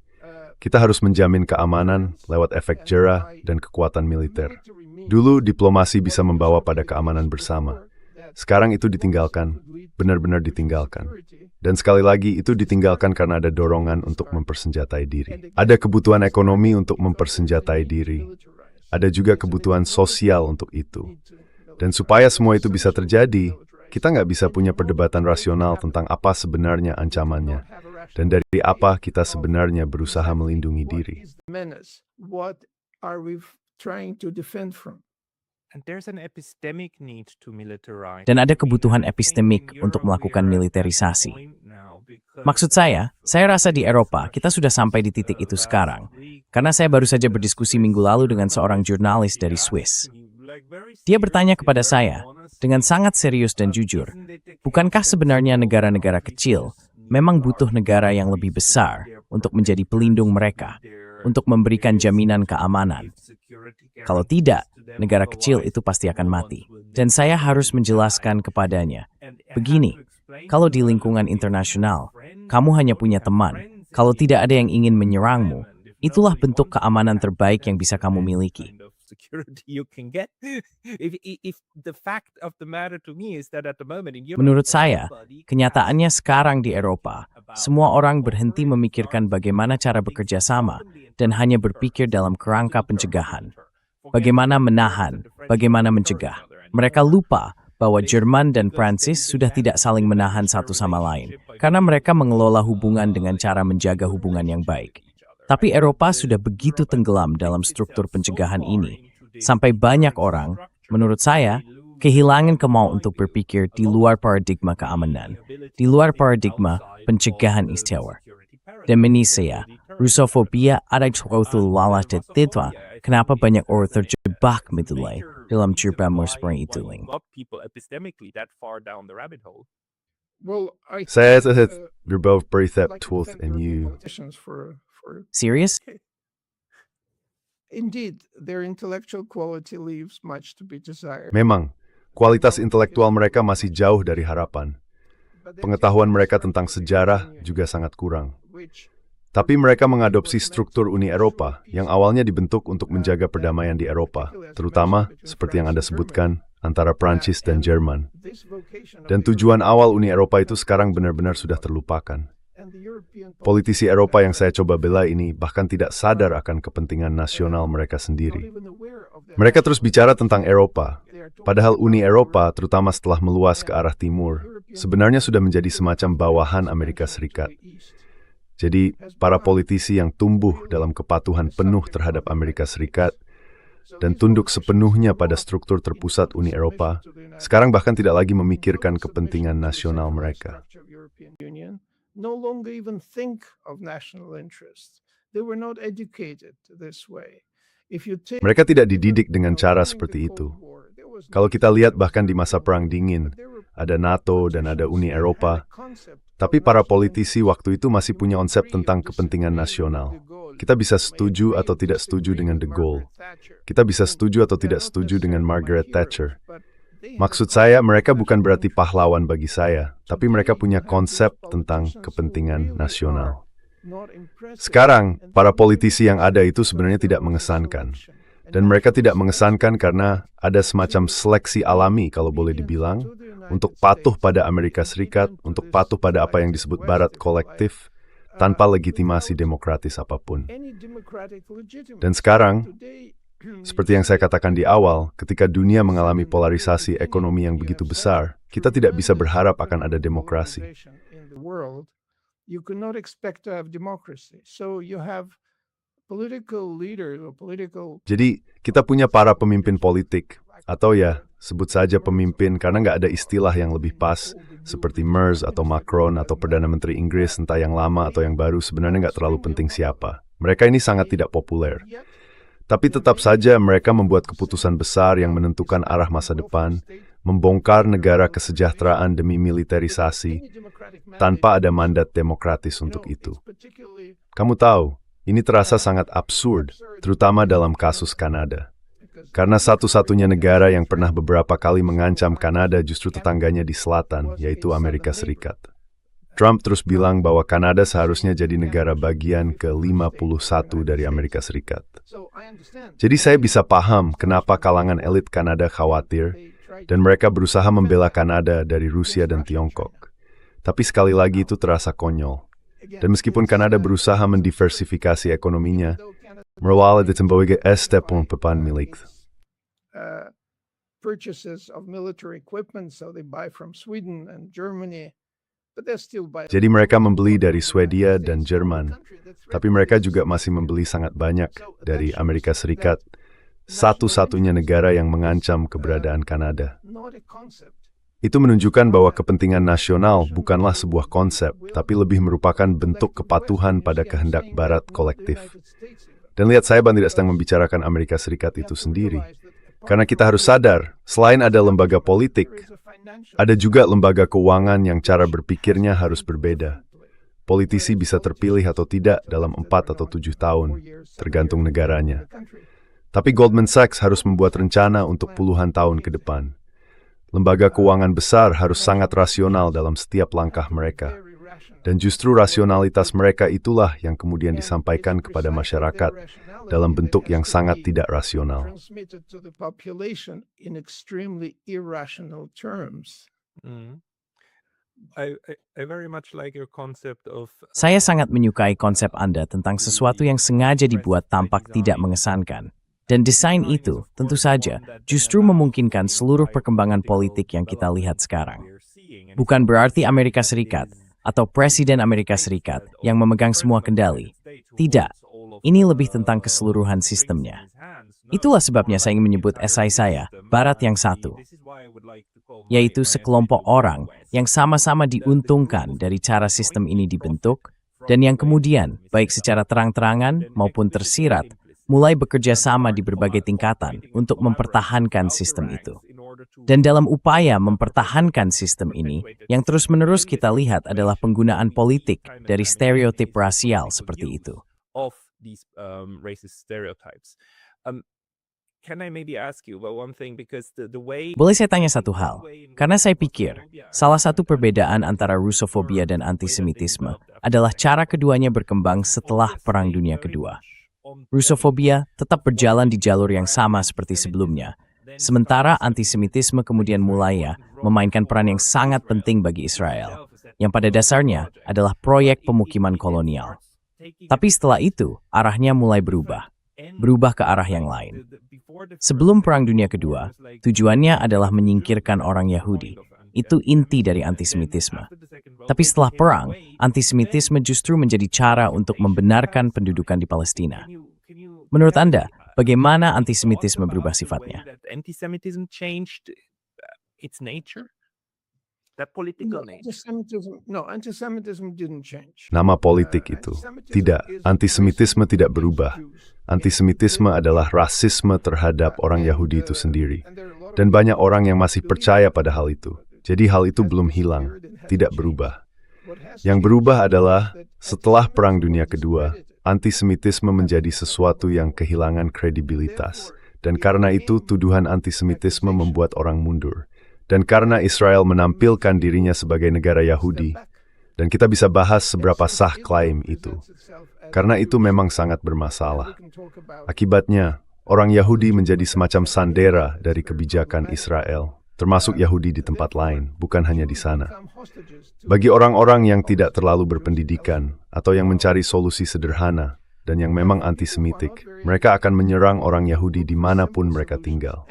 Kita harus menjamin keamanan lewat efek jera dan kekuatan militer. Dulu, diplomasi bisa membawa pada keamanan bersama. Sekarang itu ditinggalkan, benar-benar ditinggalkan. Dan sekali lagi, itu ditinggalkan karena ada dorongan untuk mempersenjatai diri. Ada kebutuhan ekonomi untuk mempersenjatai diri. Ada juga kebutuhan sosial untuk itu. Dan supaya semua itu bisa terjadi, kita nggak bisa punya perdebatan rasional tentang apa sebenarnya ancamannya. Dan dari apa kita sebenarnya berusaha melindungi diri. What are we trying to defend from? Dan ada kebutuhan epistemik untuk melakukan militerisasi. Maksud saya rasa di Eropa kita sudah sampai di titik itu sekarang. Karena saya baru saja berdiskusi minggu lalu dengan seorang jurnalis dari Swiss. Dia bertanya kepada saya, dengan sangat serius dan jujur, bukankah sebenarnya negara-negara kecil memang butuh negara yang lebih besar untuk menjadi pelindung mereka, untuk memberikan jaminan keamanan? Kalau tidak, negara kecil itu pasti akan mati. Dan saya harus menjelaskan kepadanya, begini, kalau di lingkungan internasional, kamu hanya punya teman. Kalau tidak ada yang ingin menyerangmu, itulah bentuk keamanan terbaik yang bisa kamu miliki. Menurut saya, kenyataannya sekarang di Eropa, semua orang berhenti memikirkan bagaimana cara bekerja sama dan hanya berpikir dalam kerangka pencegahan. Bagaimana menahan, bagaimana mencegah. Mereka lupa bahwa Jerman dan Prancis sudah tidak saling menahan satu sama lain, karena mereka mengelola hubungan dengan cara menjaga hubungan yang baik. Tapi Eropa sudah begitu tenggelam dalam struktur pencegahan ini, sampai banyak orang, menurut saya, kehilangan kemauan untuk berpikir di luar paradigma keamanan, di luar paradigma pencegahan istiwa. Dan menurut saya, Rusofobia ada suatu lalah tetwa, kenapa banyak orang terjebak medulai dalam cerita seperti itu. Saya you're both precept tooth and you. Serious? Indeed, their intellectual quality leaves much to be desired. Memang, kualitas intelektual mereka masih jauh dari harapan. Pengetahuan mereka tentang sejarah juga sangat kurang. Tapi mereka mengadopsi struktur Uni Eropa yang awalnya dibentuk untuk menjaga perdamaian di Eropa, terutama, seperti yang Anda sebutkan, antara Prancis dan Jerman. Dan tujuan awal Uni Eropa itu sekarang benar-benar sudah terlupakan. Politisi Eropa yang saya coba bela ini bahkan tidak sadar akan kepentingan nasional mereka sendiri. Mereka terus bicara tentang Eropa, padahal Uni Eropa, terutama setelah meluas ke arah timur, sebenarnya sudah menjadi semacam bawahan Amerika Serikat. Jadi, para politisi yang tumbuh dalam kepatuhan penuh terhadap Amerika Serikat dan tunduk sepenuhnya pada struktur terpusat Uni Eropa, sekarang bahkan tidak lagi memikirkan kepentingan nasional mereka. No longer even think of national interest. They were not educated this way. Mereka tidak dididik dengan cara seperti itu. Kalau kita lihat bahkan di masa Perang Dingin, ada NATO, dan ada Uni Eropa. Tapi para politisi waktu itu masih punya konsep tentang kepentingan nasional. Kita bisa setuju atau tidak setuju dengan De Gaulle. Kita bisa setuju atau tidak setuju dengan Margaret Thatcher. Maksud saya, mereka bukan berarti pahlawan bagi saya, tapi mereka punya konsep tentang kepentingan nasional. Sekarang, para politisi yang ada itu sebenarnya tidak mengesankan. Dan mereka tidak mengesankan karena ada semacam seleksi alami, kalau boleh dibilang, untuk patuh pada Amerika Serikat, untuk patuh pada apa yang disebut Barat kolektif, tanpa legitimasi demokratis apapun. Dan sekarang, seperti yang saya katakan di awal, ketika dunia mengalami polarisasi ekonomi yang begitu besar, kita tidak bisa berharap akan ada demokrasi. Jadi, kita punya para pemimpin politik, atau ya, sebut saja pemimpin karena nggak ada istilah yang lebih pas, seperti Merz atau Macron atau Perdana Menteri Inggris, entah yang lama atau yang baru, sebenarnya nggak terlalu penting siapa. Mereka ini sangat tidak populer. Tapi tetap saja mereka membuat keputusan besar yang menentukan arah masa depan, membongkar negara kesejahteraan demi militerisasi, tanpa ada mandat demokratis untuk itu. Kamu tahu, ini terasa sangat absurd, terutama dalam kasus Kanada. Karena satu-satunya negara yang pernah beberapa kali mengancam Kanada justru tetangganya di selatan, yaitu Amerika Serikat. Trump terus bilang bahwa Kanada seharusnya jadi negara bagian ke-51 dari Amerika Serikat. Jadi saya bisa paham kenapa kalangan elit Kanada khawatir, dan mereka berusaha membela Kanada dari Rusia dan Tiongkok. Tapi sekali lagi itu terasa konyol. Dan meskipun Kanada berusaha mendiversifikasi ekonominya, merwala ditembaga estepon pepan milik. Purchases of military equipment, so they buy from Sweden and Germany. Jadi mereka membeli dari Swedia dan Jerman, tapi mereka juga masih membeli sangat banyak dari Amerika Serikat, satu-satunya negara yang mengancam keberadaan Kanada. Itu menunjukkan bahwa kepentingan nasional bukanlah sebuah konsep, tapi lebih merupakan bentuk kepatuhan pada kehendak Barat kolektif. Dan lihat, saya tidak sedang membicarakan Amerika Serikat itu sendiri. Karena kita harus sadar, selain ada lembaga politik, ada juga lembaga keuangan yang cara berpikirnya harus berbeda. Politisi bisa terpilih atau tidak dalam 4 atau 7 tahun, tergantung negaranya. Tapi Goldman Sachs harus membuat rencana untuk puluhan tahun ke depan. Lembaga keuangan besar harus sangat rasional dalam setiap langkah mereka. Dan justru rasionalitas mereka itulah yang kemudian disampaikan kepada masyarakat dalam bentuk yang sangat tidak rasional. Saya sangat menyukai konsep Anda tentang sesuatu yang sengaja dibuat tampak tidak mengesankan. Dan desain itu, tentu saja, justru memungkinkan seluruh perkembangan politik yang kita lihat sekarang. Bukan berarti Amerika Serikat atau Presiden Amerika Serikat yang memegang semua kendali. Tidak. Ini lebih tentang keseluruhan sistemnya. Itulah sebabnya saya ingin menyebut esai saya, Barat yang Satu, yaitu sekelompok orang yang sama-sama diuntungkan dari cara sistem ini dibentuk, dan yang kemudian, baik secara terang-terangan maupun tersirat, mulai bekerja sama di berbagai tingkatan untuk mempertahankan sistem itu. Dan dalam upaya mempertahankan sistem ini, yang terus-menerus kita lihat adalah penggunaan politik dari stereotip rasial seperti itu. Boleh saya tanya satu hal? Karena saya pikir, salah satu perbedaan antara Russofobia dan antisemitisme adalah cara keduanya berkembang setelah Perang Dunia Kedua. Russofobia tetap berjalan di jalur yang sama seperti sebelumnya, sementara antisemitisme kemudian mulai memainkan peran yang sangat penting bagi Israel, yang pada dasarnya adalah proyek pemukiman kolonial. Tapi setelah itu, arahnya mulai berubah ke arah yang lain. Sebelum Perang Dunia Kedua, tujuannya adalah menyingkirkan orang Yahudi. Itu inti dari antisemitisme. Tapi setelah perang, antisemitisme justru menjadi cara untuk membenarkan pendudukan di Palestina. Menurut Anda, bagaimana antisemitisme berubah sifatnya? Nama politik itu. Tidak, antisemitisme tidak berubah. Antisemitisme adalah rasisme terhadap orang Yahudi itu sendiri. Dan banyak orang yang masih percaya pada hal itu. Jadi hal itu belum hilang, tidak berubah. Yang berubah adalah setelah Perang Dunia Kedua, antisemitisme menjadi sesuatu yang kehilangan kredibilitas. Dan karena itu tuduhan antisemitisme membuat orang mundur. Dan karena Israel menampilkan dirinya sebagai negara Yahudi, dan kita bisa bahas seberapa sah klaim itu. Karena itu memang sangat bermasalah. Akibatnya, orang Yahudi menjadi semacam sandera dari kebijakan Israel, termasuk Yahudi di tempat lain, bukan hanya di sana. Bagi orang-orang yang tidak terlalu berpendidikan atau yang mencari solusi sederhana dan yang memang antisemitik, mereka akan menyerang orang Yahudi dimanapun mereka tinggal.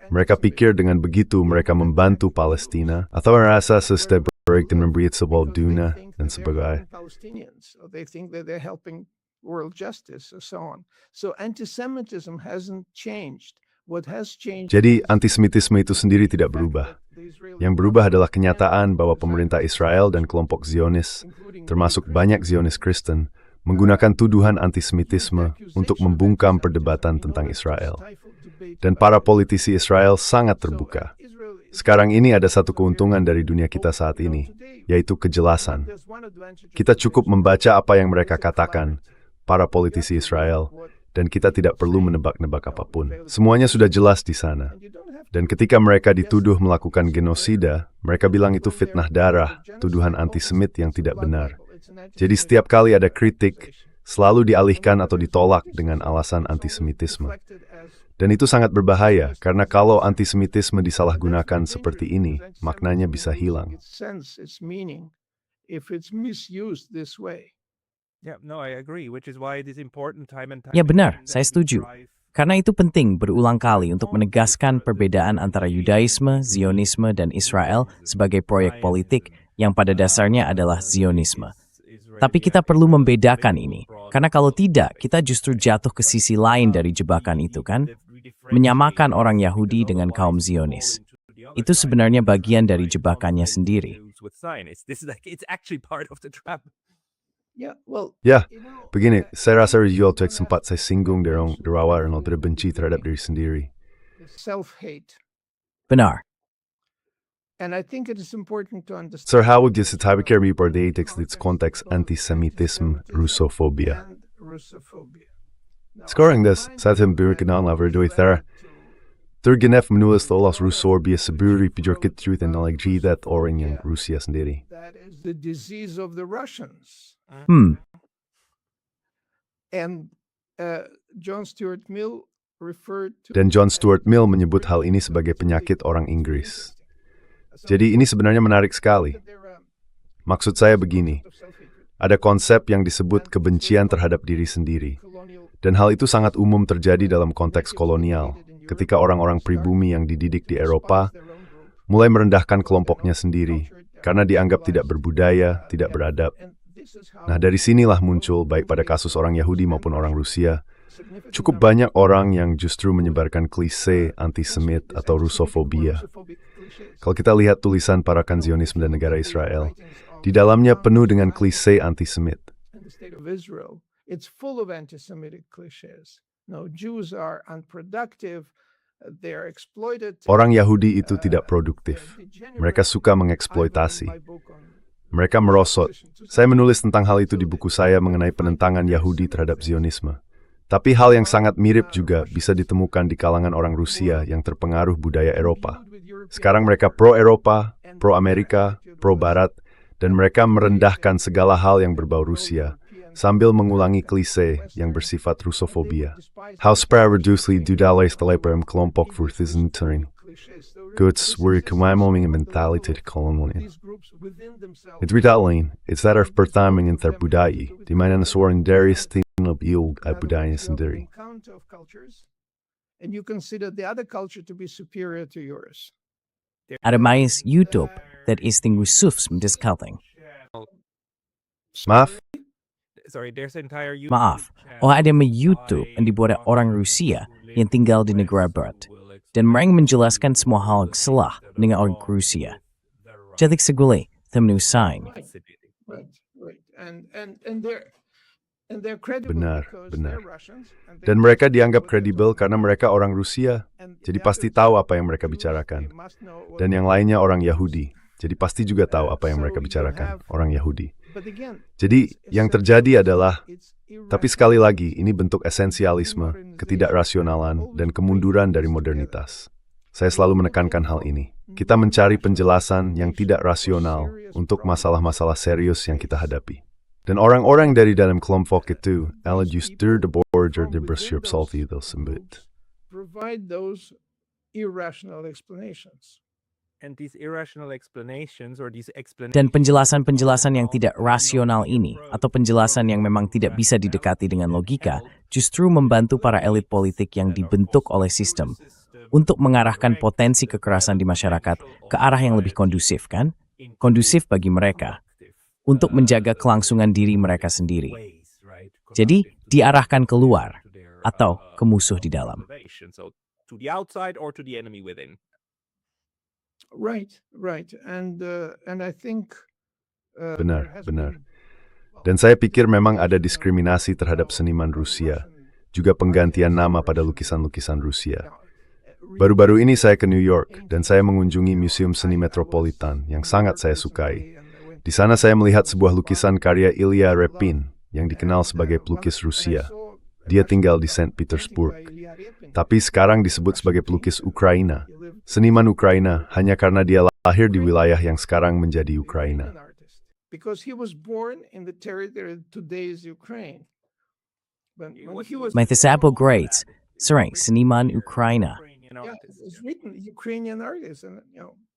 Mereka pikir dengan begitu mereka membantu Palestina atau merasa sebaik dan memberi sebuah dunia dan sebagainya. They think that they're helping world justice or so on. So anti-Semitism hasn't changed. What has changed. Jadi antisemitisme itu sendiri tidak berubah. Yang berubah adalah kenyataan bahwa pemerintah Israel dan kelompok Zionis, termasuk banyak Zionis Kristen, menggunakan tuduhan antisemitisme untuk membungkam perdebatan tentang Israel. Dan para politisi Israel sangat terbuka. Sekarang ini ada satu keuntungan dari dunia kita saat ini, yaitu kejelasan. Kita cukup membaca apa yang mereka katakan, para politisi Israel, dan kita tidak perlu menebak-nebak apapun. Semuanya sudah jelas di sana. Dan ketika mereka dituduh melakukan genosida, mereka bilang itu fitnah darah, tuduhan antisemit yang tidak benar. Jadi setiap kali ada kritik, selalu dialihkan atau ditolak dengan alasan antisemitisme. Dan itu sangat berbahaya, karena kalau antisemitisme disalahgunakan seperti ini, maknanya bisa hilang. Ya benar, saya setuju. Karena itu penting berulang kali untuk menegaskan perbedaan antara Yudaisme, Zionisme, dan Israel sebagai proyek politik yang pada dasarnya adalah Zionisme. Tapi kita perlu membedakan ini, karena kalau tidak, kita justru jatuh ke sisi lain dari jebakan itu kan? Menyamakan orang Yahudi dengan kaum Zionis. Itu sebenarnya bagian dari jebakannya sendiri. Ya, begini, saya rasa jual teks sempat saya singgung derawar dan berbenci terhadap diri sendiri. Self-hate. Benar. And I think it is important to understand. Sir Howard disetabiker mi bardei teks dit konteks antisemitisme Russofobia. And Russophobia. Sekarang das, saat hem berkenan laver doi thera. Tergenef menulis lolos Russorbia seburi pijorkit truth en allegri dat orang yang Rusia sendiri. That is the disease of the Russians. And John Stuart Mill referred to. Dan John Stuart Mill menyebut hal ini sebagai penyakit orang Inggris. Jadi ini sebenarnya menarik sekali. Maksud saya begini, ada konsep yang disebut kebencian terhadap diri sendiri. Dan hal itu sangat umum terjadi dalam konteks kolonial, ketika orang-orang pribumi yang dididik di Eropa mulai merendahkan kelompoknya sendiri, karena dianggap tidak berbudaya, tidak beradab. Nah, dari sinilah muncul, baik pada kasus orang Yahudi maupun orang Rusia, cukup banyak orang yang justru menyebarkan klise antisemit atau Russofobia. Kalau kita lihat tulisan parakan Zionisme dan negara Israel, di dalamnya penuh dengan klise antisemit. It's full of anti-Semitic cliches. No, Jews are unproductive. They are exploited. Orang Yahudi itu tidak produktif. Mereka suka mengeksploitasi. Mereka merosot. Saya menulis tentang hal itu di buku saya mengenai penentangan Yahudi terhadap Zionisme. Tapi hal yang sangat mirip juga bisa ditemukan di kalangan orang Rusia yang terpengaruh budaya Eropa. Sekarang mereka pro-Eropa, pro-Amerika, pro-Barat, dan mereka merendahkan segala hal yang berbau Rusia, sambil mengulangi klise yang bersifat Russofobia. Hal spravedusli dudalai setelah kelompok vertisentering. Goods were kemamoming mentalitas kolonial. Itu tidak lain, it's that of pertamanya terbudaya, di mana seorang dari setiap ilg budaya sendiri. And you consider the other culture to be superior to yours. Ada mais YouTube that is ting Rusufs mendiskalting. Maaf? Maaf, ada YouTube yang dibuat orang Rusia yang tinggal di negara Barat. Dan mereka menjelaskan semua hal salah dengan orang Rusia. Jadi segala temenusain. And they're credible Benar, because benar. they're Russians. And Dan mereka dianggap kredibel karena mereka orang Rusia. jadi pasti tahu apa yang mereka bicarakan. Dan yang lainnya orang Yahudi, jadi pasti juga tahu apa yang mereka bicarakan, orang Yahudi. Jadi yang terjadi adalah, tapi sekali lagi ini bentuk esensialisme, ketidakrasionalan, dan kemunduran dari modernitas. Saya selalu menekankan hal ini. Kita mencari penjelasan yang tidak rasional untuk masalah-masalah serius yang kita hadapi. Dan orang-orang dari dalam kelompok itu, eller just de borger de bersebut. Provide those irrational explanations. And these irrational explanations or these explanations Dan penjelasan-penjelasan yang tidak rasional ini, atau penjelasan yang memang tidak bisa didekati dengan logika, justru membantu para elit politik yang dibentuk oleh sistem untuk mengarahkan potensi kekerasan di masyarakat ke arah yang lebih kondusif, kan? Kondusif bagi mereka, untuk menjaga kelangsungan diri mereka sendiri. Jadi, diarahkan keluar, atau ke musuh di dalam. So, to the outside or to the enemy within. Right. And I think Benar. Dan saya pikir memang ada diskriminasi terhadap seniman Rusia, juga penggantian nama pada lukisan-lukisan Rusia. Baru-baru ini saya ke New York, dan saya mengunjungi Museum Seni Metropolitan yang sangat saya sukai. Di sana saya melihat sebuah lukisan karya Ilya Repin, yang dikenal sebagai pelukis Rusia. Dia tinggal di St. Petersburg, tapi sekarang disebut sebagai pelukis Ukraina. Seniman Ukraina hanya karena dia lahir di wilayah yang sekarang menjadi Ukraina. because he was born in the territory of today's Ukraine. When he was Maithasapo Greats, sering seniman Ukraina. it's written Ukrainian artist, and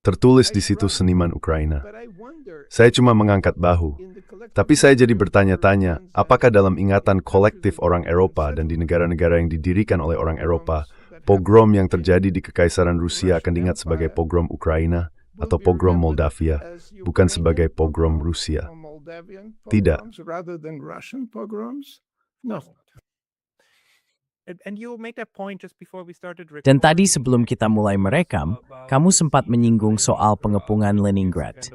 Tertulis di situ seniman Ukraina. but I wonder Saya cuma mengangkat bahu. in the collective Tapi saya jadi bertanya-tanya, apakah dalam ingatan kolektif orang Eropa dan di negara-negara yang didirikan oleh orang Eropa, pogrom yang terjadi di Kekaisaran Rusia akan diingat sebagai pogrom Ukraina atau pogrom Moldavia, bukan sebagai pogrom Rusia? Moldavian Tidak. pogroms rather than Russian pogroms? No. And you made that point just before we started Dan tadi sebelum kita mulai merekam, kamu sempat menyinggung soal pengepungan Leningrad.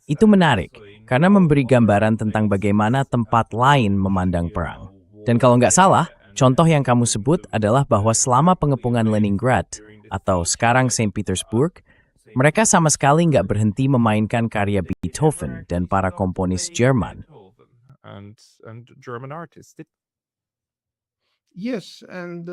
Itu menarik, karena memberi gambaran tentang bagaimana tempat lain memandang perang. Dan kalau nggak salah, contoh yang kamu sebut adalah bahwa selama pengepungan Leningrad, atau sekarang St. Petersburg, mereka sama sekali nggak berhenti memainkan karya Beethoven dan para komponis Jerman. and German artists. Yes, and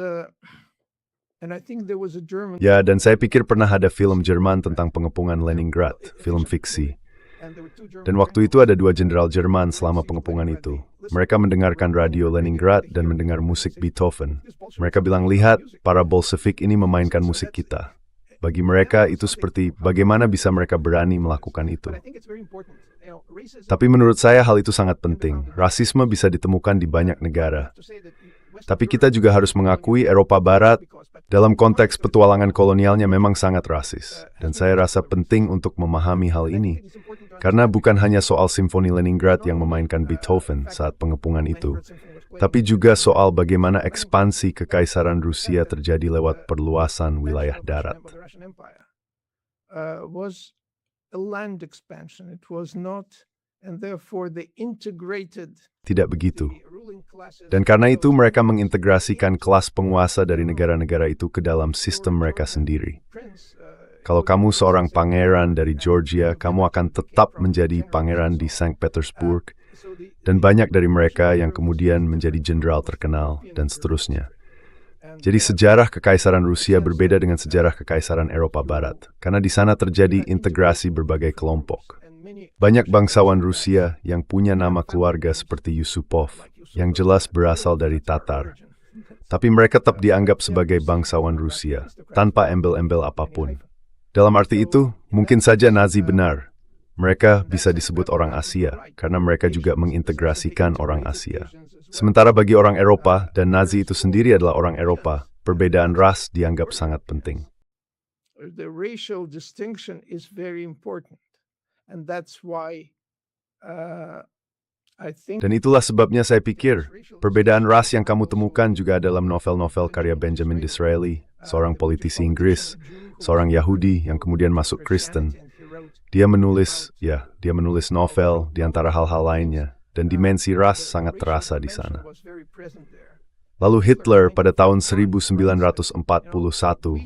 I think there was a German. Ya, dan saya pikir pernah ada film Jerman tentang pengepungan Leningrad, film fiksi. And there were two German Dan waktu itu ada 2 jenderal Jerman selama pengepungan itu. Mereka mendengarkan radio Leningrad dan mendengar musik Beethoven. Mereka bilang, lihat, para Bolshevik ini memainkan musik kita. Bagi mereka itu seperti bagaimana bisa mereka berani melakukan itu. But I think it's very important. Racism, Tapi menurut saya hal itu sangat penting. Rasisme bisa ditemukan di banyak negara. to say that Western Tapi kita juga harus mengakui Eropa Barat dalam konteks petualangan kolonialnya memang sangat rasis. Dan saya rasa penting untuk memahami hal ini. Karena bukan hanya soal Simfoni Leningrad yang memainkan Beethoven saat pengepungan itu, tapi juga soal bagaimana ekspansi Kekaisaran Rusia terjadi lewat perluasan wilayah darat. The Russian Empire was a land expansion. It was not, and therefore they integrated Tidak begitu. the ruling classes. Dan karena itu mereka mengintegrasikan kelas penguasa dari negara-negara itu ke dalam sistem mereka sendiri. Prince, Kalau kamu seorang pangeran dari Georgia, kamu akan tetap menjadi pangeran di St. Petersburg, so the dan banyak dari mereka yang kemudian menjadi jenderal terkenal, dan seterusnya. Jadi sejarah Kekaisaran Rusia berbeda dengan sejarah Kekaisaran Eropa Barat, karena di sana terjadi integrasi berbagai kelompok. and many Banyak bangsawan Rusia yang punya nama keluarga seperti Yusupov, yang jelas berasal dari Tatar. Tapi mereka tetap dianggap sebagai bangsawan Rusia, tanpa embel-embel apapun. Dalam arti itu, mungkin saja Nazi benar. Mereka bisa disebut orang Asia, karena mereka juga mengintegrasikan orang Asia. Sementara bagi orang Eropa, dan Nazi itu sendiri adalah orang Eropa, perbedaan ras dianggap sangat penting. the racial distinction is very important, and that's why I think Dan itulah sebabnya saya pikir, perbedaan ras yang kamu temukan juga dalam novel-novel karya Benjamin Disraeli, seorang politisi Inggris, seorang Yahudi yang kemudian masuk Kristen. Dia menulis novel di antara hal-hal lainnya, dan dimensi ras sangat terasa di sana. was very present there. Lalu Hitler pada tahun 1941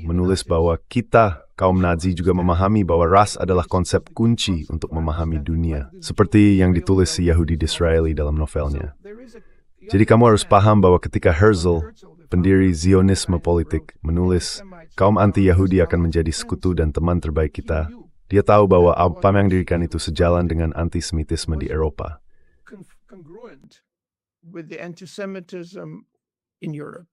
menulis bahwa kita, kaum Nazi, juga memahami bahwa ras adalah konsep kunci untuk memahami dunia, seperti yang ditulis si Yahudi Disraeli dalam novelnya. Jadi kamu harus paham bahwa ketika Herzl, pendiri Zionisme politik, menulis, kaum anti-Yahudi akan menjadi sekutu dan teman terbaik kita, dia tahu bahwa apa yang dirikan itu sejalan dengan antisemitisme di Eropa. Congruent with the anti-Semitism in Europe.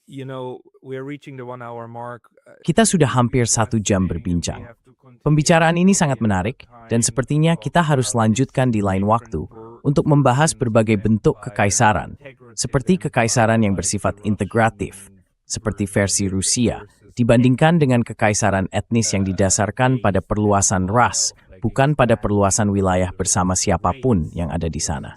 You know, we're reaching the 1 hour mark. Kita sudah hampir 1 jam berbincang. Pembicaraan ini sangat menarik, dan sepertinya kita harus lanjutkan di lain waktu untuk membahas berbagai bentuk kekaisaran, seperti kekaisaran yang bersifat integratif, seperti versi Rusia, dibandingkan dengan kekaisaran etnis yang didasarkan pada perluasan ras, bukan pada perluasan wilayah bersama siapapun yang ada di sana.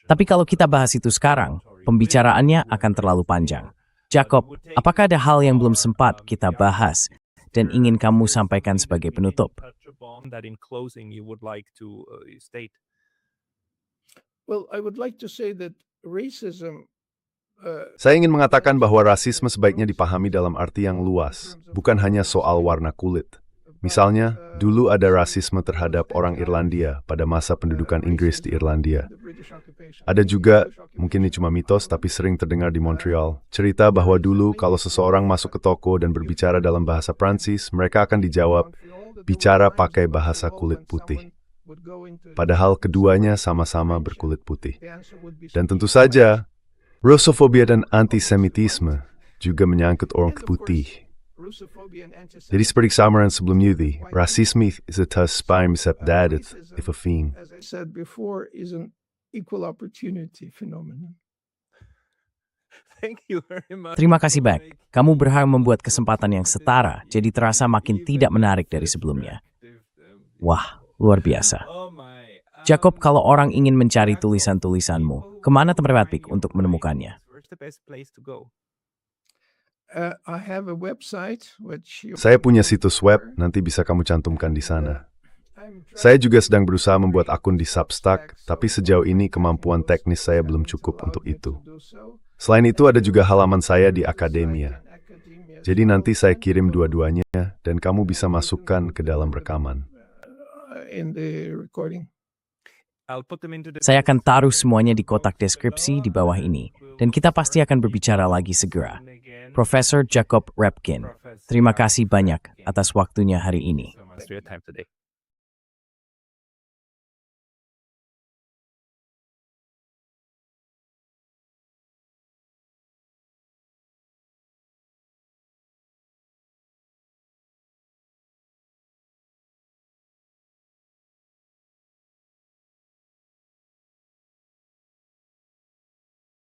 Tapi kalau kita bahas itu sekarang, pembicaraannya akan terlalu panjang. Jacob, apakah ada hal yang belum sempat kita bahas dan ingin kamu sampaikan sebagai penutup? Well, I would like to say that racism Saya ingin mengatakan bahwa rasisme sebaiknya dipahami dalam arti yang luas, bukan hanya soal warna kulit. Misalnya, dulu ada rasisme terhadap orang Irlandia pada masa pendudukan Inggris di Irlandia. Ada juga, mungkin ini cuma mitos tapi sering terdengar di Montreal, cerita bahwa dulu kalau seseorang masuk ke toko dan berbicara dalam bahasa Prancis, mereka akan dijawab, bicara pakai bahasa kulit putih. Padahal keduanya sama-sama berkulit putih. Dan tentu saja, rusofobia dan antisemitisme juga menyangkut orang putih. Jadi seperti samaran sebelum Yudi, rasisme is a taspaim sepdadet if a fiend. as I said before, is an equal opportunity phenomenon. Thank you very much. Terima kasih banyak. Kamu berhak membuat kesempatan yang setara, jadi terasa makin tidak menarik dari sebelumnya. Wah, luar biasa. Jacob, kalau orang ingin mencari tulisan-tulisanmu, kemana tempat terbaik untuk menemukannya? Where's the best place to go? I have a website which Saya punya situs web, nanti bisa kamu cantumkan di sana. I'm Saya juga sedang berusaha membuat akun di Substack, tapi sejauh ini kemampuan teknis saya belum cukup untuk itu. do so. Selain itu ada juga halaman saya di Akademia. Academia Jadi nanti saya kirim dua-duanya dan kamu bisa masukkan ke dalam rekaman. in the recording. I'll put them into the Saya akan taruh semuanya di kotak deskripsi di bawah ini, dan kita pasti akan berbicara lagi segera. Profesor Jacob Repkin, terima kasih banyak atas waktunya hari ini. so much for your time today.